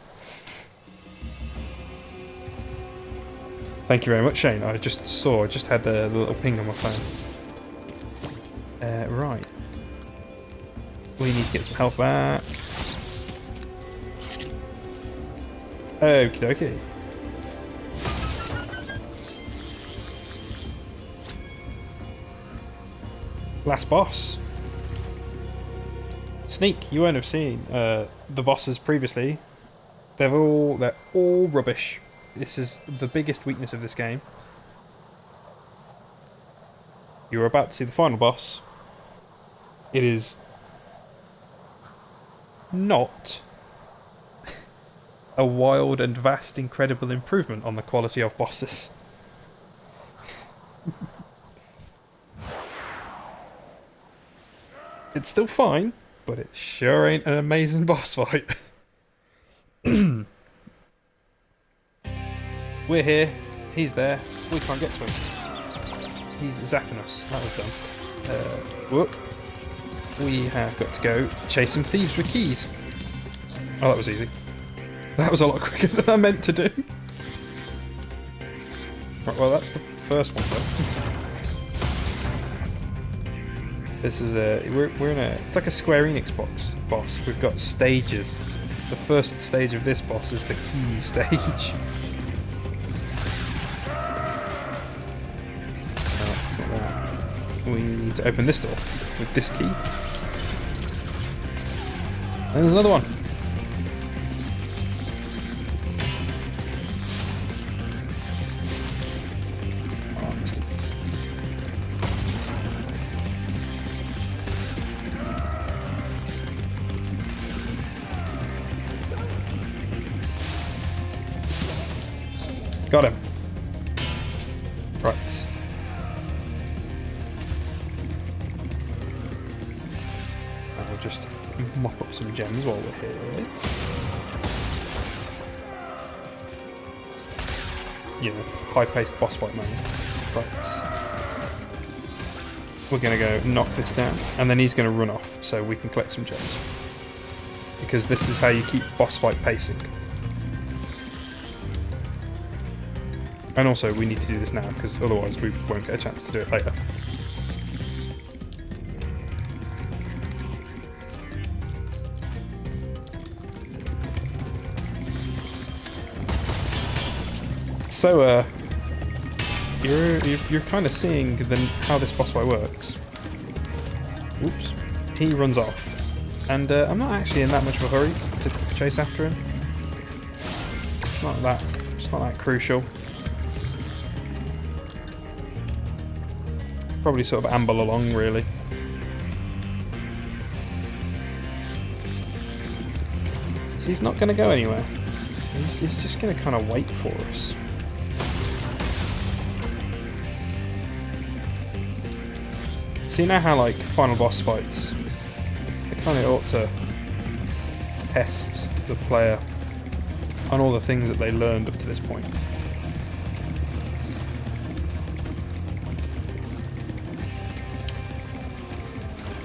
Speaker 1: Thank you very much, Shane. I just had the little ping on my phone. Right. We need to get some health back. Okie dokie. Last boss. Sneak, you won't have seen the bosses previously. They're all rubbish. This is the biggest weakness of this game. You're about to see the final boss. It is not a wild and vast, incredible improvement on the quality of bosses. It's still fine, but it sure ain't an amazing boss fight. We're here, he's there, we can't get to him. He's zapping us, that was dumb. Whoop. We have got to go chase some thieves with keys. Oh, that was easy. That was a lot quicker than I meant to do. Right, well, that's the first one, though. This is we're in a, it's like a Square Enix boss. We've got stages. The first stage of this boss is the key stage. No, it's not that. We need to open this door with this key. And there's another one. Oh, I missed it. Got him. Right. I'll just mop up some gems while we're here. You know, high-paced boss fight moment. Right. We're gonna go knock this down, and then he's gonna run off so we can collect some gems. Because this is how you keep boss fight pacing. And also, we need to do this now, because otherwise we won't get a chance to do it later. So, you're kind of seeing how this boss fight works. Oops. He runs off. And I'm not actually in that much of a hurry to chase after him. It's not that crucial. Probably sort of amble along, really. So he's not going to go anywhere. He's just going to kind of wait for us. So you know how like final boss fights, they kind of ought to test the player on all the things that they learned up to this point.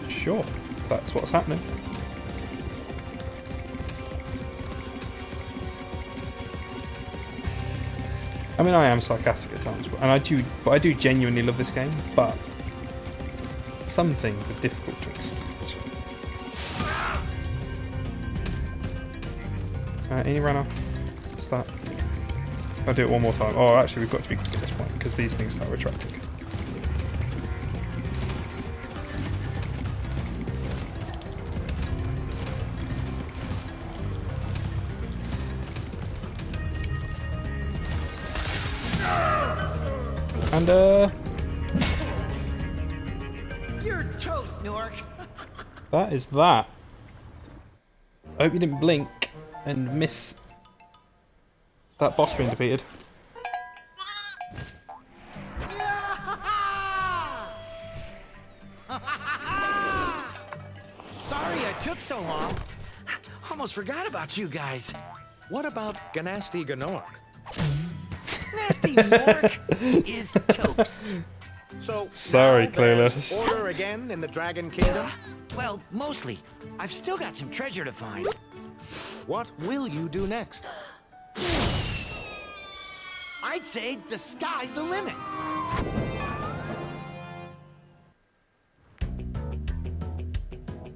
Speaker 1: Sure, that's what's happening. I mean, I am sarcastic at times, but I do genuinely love this game, but some things are difficult to execute. Any run off? What's that? I'll do it one more time. Oh, actually, we've got to be quick at this point because these things start retracting. And
Speaker 10: You're toast, Nork.
Speaker 1: that is that. I hope you didn't blink and miss that boss being defeated.
Speaker 10: Sorry I took so long. Almost forgot about you guys.
Speaker 9: What about Ganasty Ganork?
Speaker 10: Nasty Nork is toast.
Speaker 9: So,
Speaker 1: Sorry,
Speaker 9: now there's
Speaker 1: Clueless.
Speaker 9: order again in the Dragon Kingdom?
Speaker 10: Well, mostly. I've still got some treasure to find.
Speaker 9: What will you do next?
Speaker 10: I'd say the sky's the limit.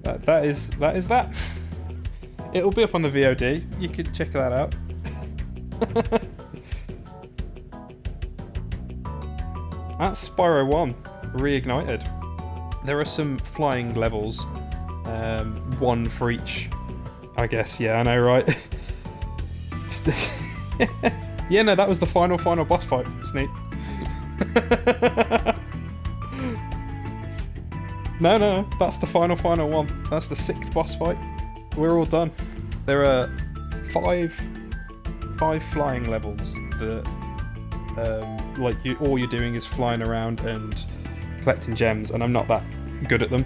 Speaker 1: That is that. It'll be up on the VOD. You could check that out. That's Spyro 1 Reignited. There are some flying levels, one for each, I guess. Yeah, I know, right? Yeah, no, that was the final boss fight, Sneak. No, that's the final one. That's the 6th boss fight. We're all done. There are five flying levels that, all you're doing is flying around and collecting gems, and I'm not that good at them,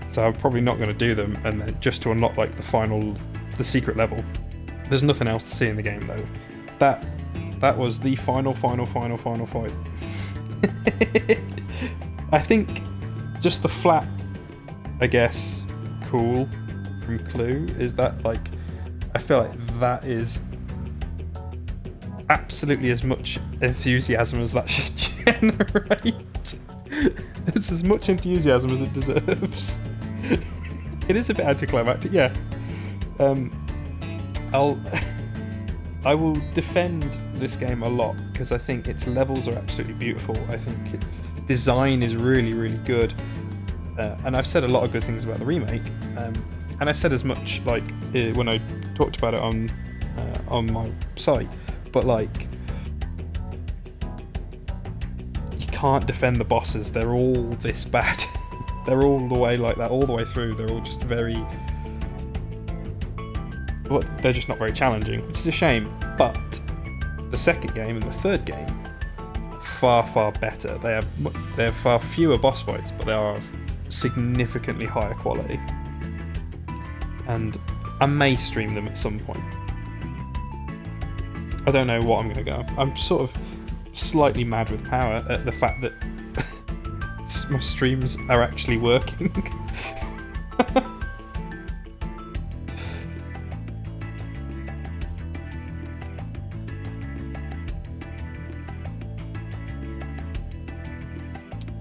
Speaker 1: so I'm probably not going to do them. And then just to unlock like the secret level. There's nothing else to see in the game though. That was the final fight. I think just the flat, I guess, cool from Clue is that, like, I feel like that is absolutely as much enthusiasm as that should generate. It's as much enthusiasm as it deserves. It is a bit anticlimactic, yeah. I will defend this game a lot because I think its levels are absolutely beautiful. I think its design is really, really good. And I've said a lot of good things about the remake. And I said as much like when I talked about it on my site. But like, you can't defend the bosses. They're all this bad. They're all the way like that, all the way through. They're all just very... Well, they're just not very challenging, which is a shame. But the second game and the third game, far better. They have far fewer boss fights, but they are of significantly higher quality. And I may stream them at some point. I don't know what I'm going to go. I'm sort of slightly mad with power at the fact that my streams are actually working.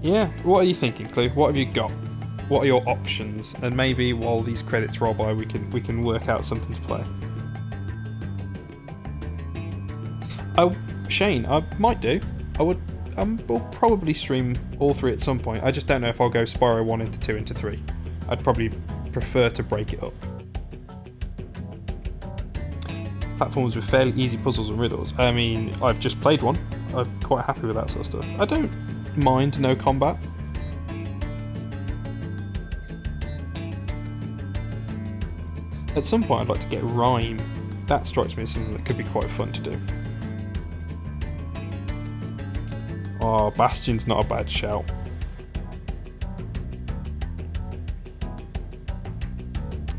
Speaker 1: Yeah, what are you thinking, Clue? What have you got? What are your options? And maybe while these credits roll by, we can work out something to play. Oh, Shane, I might do. We'll probably stream all three at some point. I just don't know if I'll go Spyro 1 into 2 into 3. I'd probably prefer to break it up. Platforms with fairly easy puzzles and riddles. I mean, I've just played one. I'm quite happy with that sort of stuff. I don't mind no combat. At some point I'd like to get Rhyme. That strikes me as something that could be quite fun to do. Oh, Bastion's not a bad shout.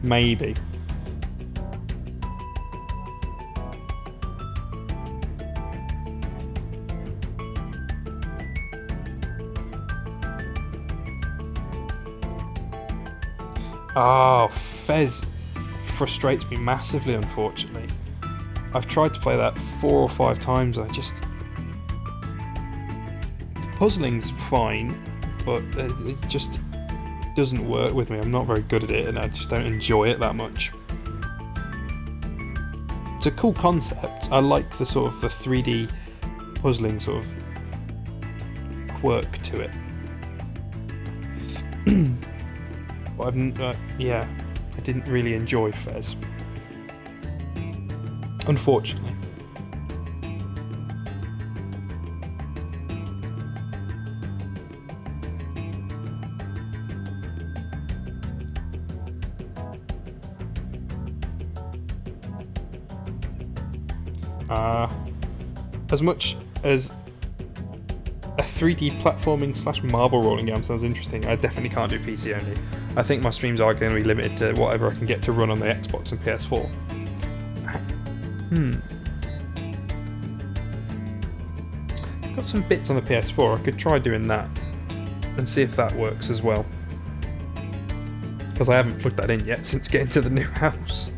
Speaker 1: Maybe. Oh, Fez frustrates me massively, unfortunately. I've tried to play that 4 or 5 times, and I just... The puzzling's fine, but it just doesn't work with me. I'm not very good at it, and I just don't enjoy it that much. It's a cool concept. I like the sort of the 3D puzzling sort of quirk to it. But yeah, I didn't really enjoy Fez, unfortunately. As much as a 3D platforming / marble rolling game sounds interesting, I definitely can't do PC only. I think my streams are going to be limited to whatever I can get to run on the Xbox and PS4. Got some bits on the PS4, I could try doing that and see if that works as well. Because I haven't plugged that in yet since getting to the new house.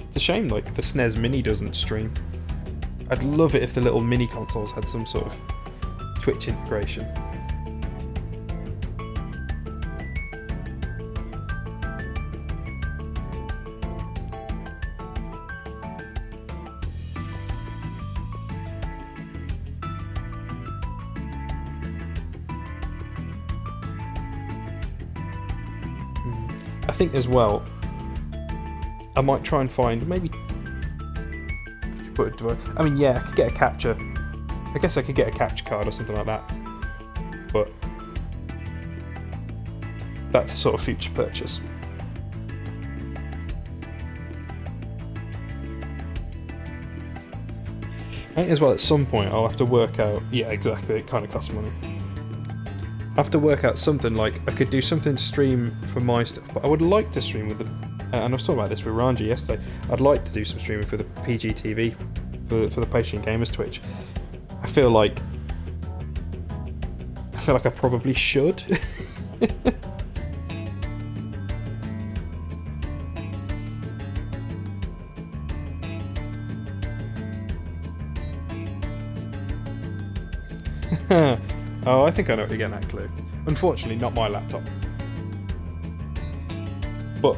Speaker 1: It's a shame like the SNES Mini doesn't stream. I'd love it if the little mini consoles had some sort of Twitch integration. I think as well, I might try and find maybe. I mean, yeah, I could get a capture. I guess I could get a capture card or something like that. But that's a sort of future purchase. I think as well at some point I'll have to work out. Yeah, exactly. It kind of costs money. I have to work out something like I could do something to stream for my stuff, but I would like to stream with the. And I was talking about this with Ranji yesterday. I'd like to do some streaming for the PGTV, for the Patreon Gamers Twitch. I feel like I probably should. Oh, I think I know what you're getting at, Clue. Unfortunately, not my laptop. But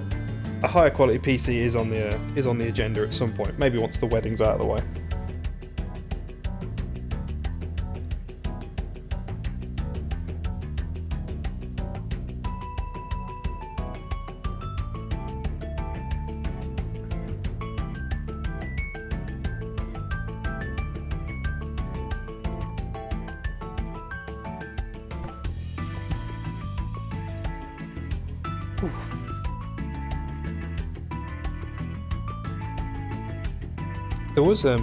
Speaker 1: a higher quality PC is on the agenda at some point. Maybe once the wedding's out of the way. There was a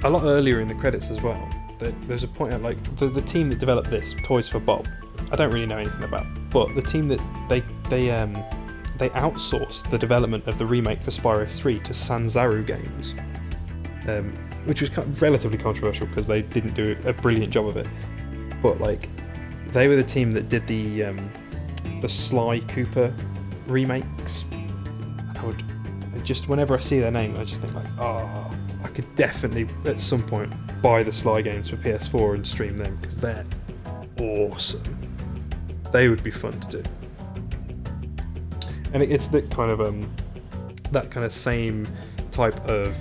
Speaker 1: lot earlier in the credits as well. There's a point at like the team that developed this, Toys for Bob. I don't really know anything about, but the team that they outsourced the development of the remake for Spyro 3 to Sanzaru Games, which was relatively controversial because they didn't do a brilliant job of it. But like, they were the team that did the Sly Cooper remakes. And just whenever I see their name, I just think like, oh, I could definitely at some point buy the Sly games for PS4 and stream them because they're awesome. They would be fun to do, and it's that kind of same type of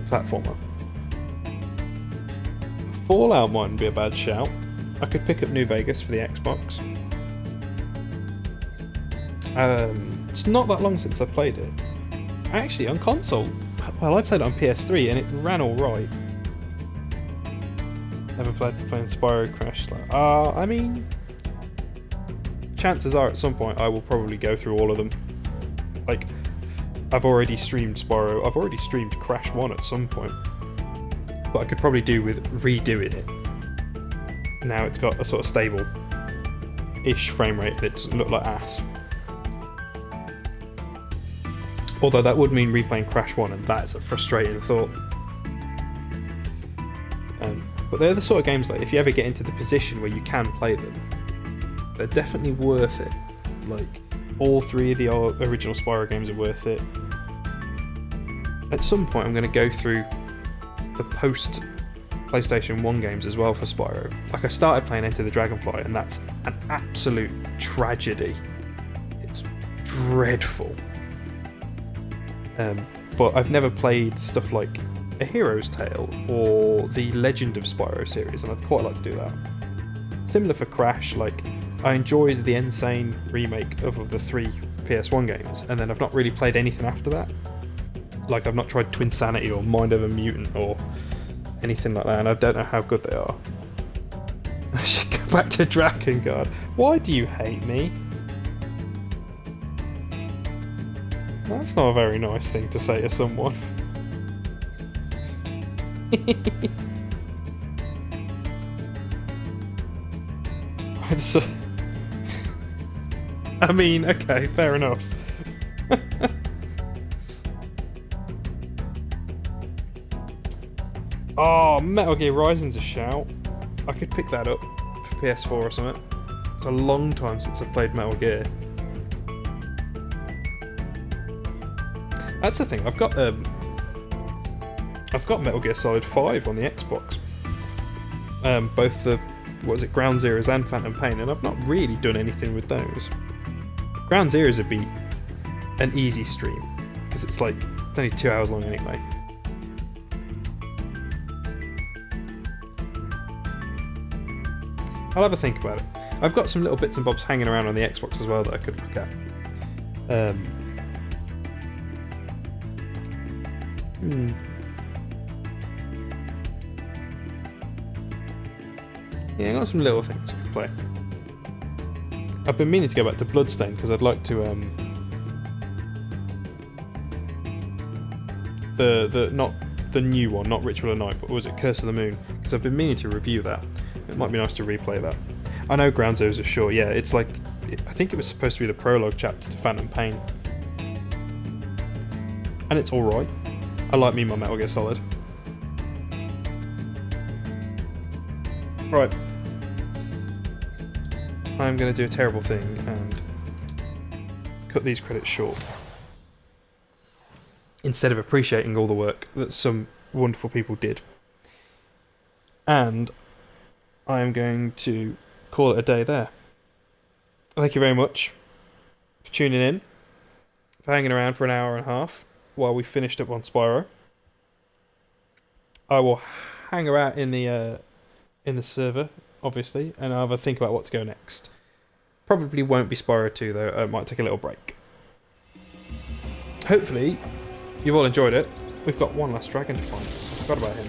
Speaker 1: platformer. Fallout mightn't be a bad shout. I could pick up New Vegas for the Xbox. It's not that long since I played it. Actually, on console, well, I played it on PS3 and it ran alright. Never playing Spyro Crash. I mean, chances are at some point I will probably go through all of them. Like, I've already streamed Spyro, I've already streamed Crash 1 at some point. But I could probably do with redoing it. Now it's got a sort of stable ish frame rate and it looked like ass. Although that would mean replaying Crash 1, and that's a frustrating thought. But they're the sort of games, like, if you ever get into the position where you can play them, they're definitely worth it. Like, all 3 of the original Spyro games are worth it. At some point I'm going to go through the post PlayStation 1 games as well for Spyro. Like, I started playing Enter the Dragonfly, and that's an absolute tragedy. It's dreadful. But I've never played stuff like A Hero's Tale or the Legend of Spyro series, and I'd quite like to do that. Similar for Crash, like, I enjoyed the Insane remake of the 3 PS1 games, and then I've not really played anything after that. Like, I've not tried Twinsanity or Mind of a Mutant or anything like that, and I don't know how good they are. I should go back to Dragon Guard. Why do you hate me? That's not a very nice thing to say to someone. I mean, okay, fair enough. Oh, Metal Gear Rising's a shout. I could pick that up for PS4 or something. It's a long time since I've played Metal Gear. That's the thing. I've got Metal Gear Solid 5 on the Xbox. Both the Ground Zeroes and Phantom Pain, and I've not really done anything with those. Ground Zeroes would be an easy stream because it's only 2 hours long anyway. I'll have a think about it. I've got some little bits and bobs hanging around on the Xbox as well that I could look at. Yeah, I got some little things I could play. I've been meaning to go back to Bloodstained because I'd like to not the new one, not Ritual of Night, but was it Curse of the Moon? Because I've been meaning to review that. It might be nice to replay that. I know Ground Zeroes are short, yeah, it's like, I think it was supposed to be the prologue chapter to Phantom Pain. And it's alright. I like me my Metal Gear Solid. Right. I'm going to do a terrible thing and cut these credits short. Instead of appreciating all the work that some wonderful people did. And I am going to call it a day there. Thank you very much for tuning in, for hanging around for an hour and a half while we finished up on Spyro. I will hang around in the server, obviously, and I'll have a think about what to go next. Probably won't be Spyro 2 though, I might take a little break. Hopefully, you've all enjoyed it. We've got one last dragon to find. I forgot about him.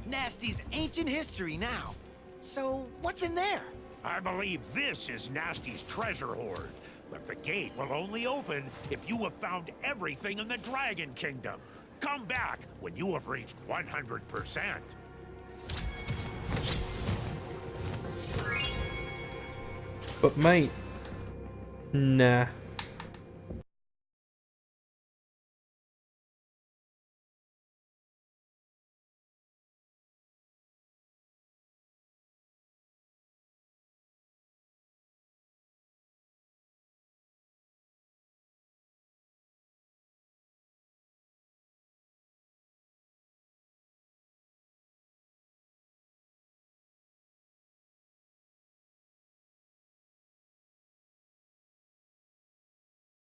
Speaker 10: Nasty's ancient history now. So, what's in there?
Speaker 11: I believe this is Nasty's treasure hoard. But the gate will only open if you have found everything in the Dragon Kingdom. Come back when you have reached 100%.
Speaker 1: But mate, nah.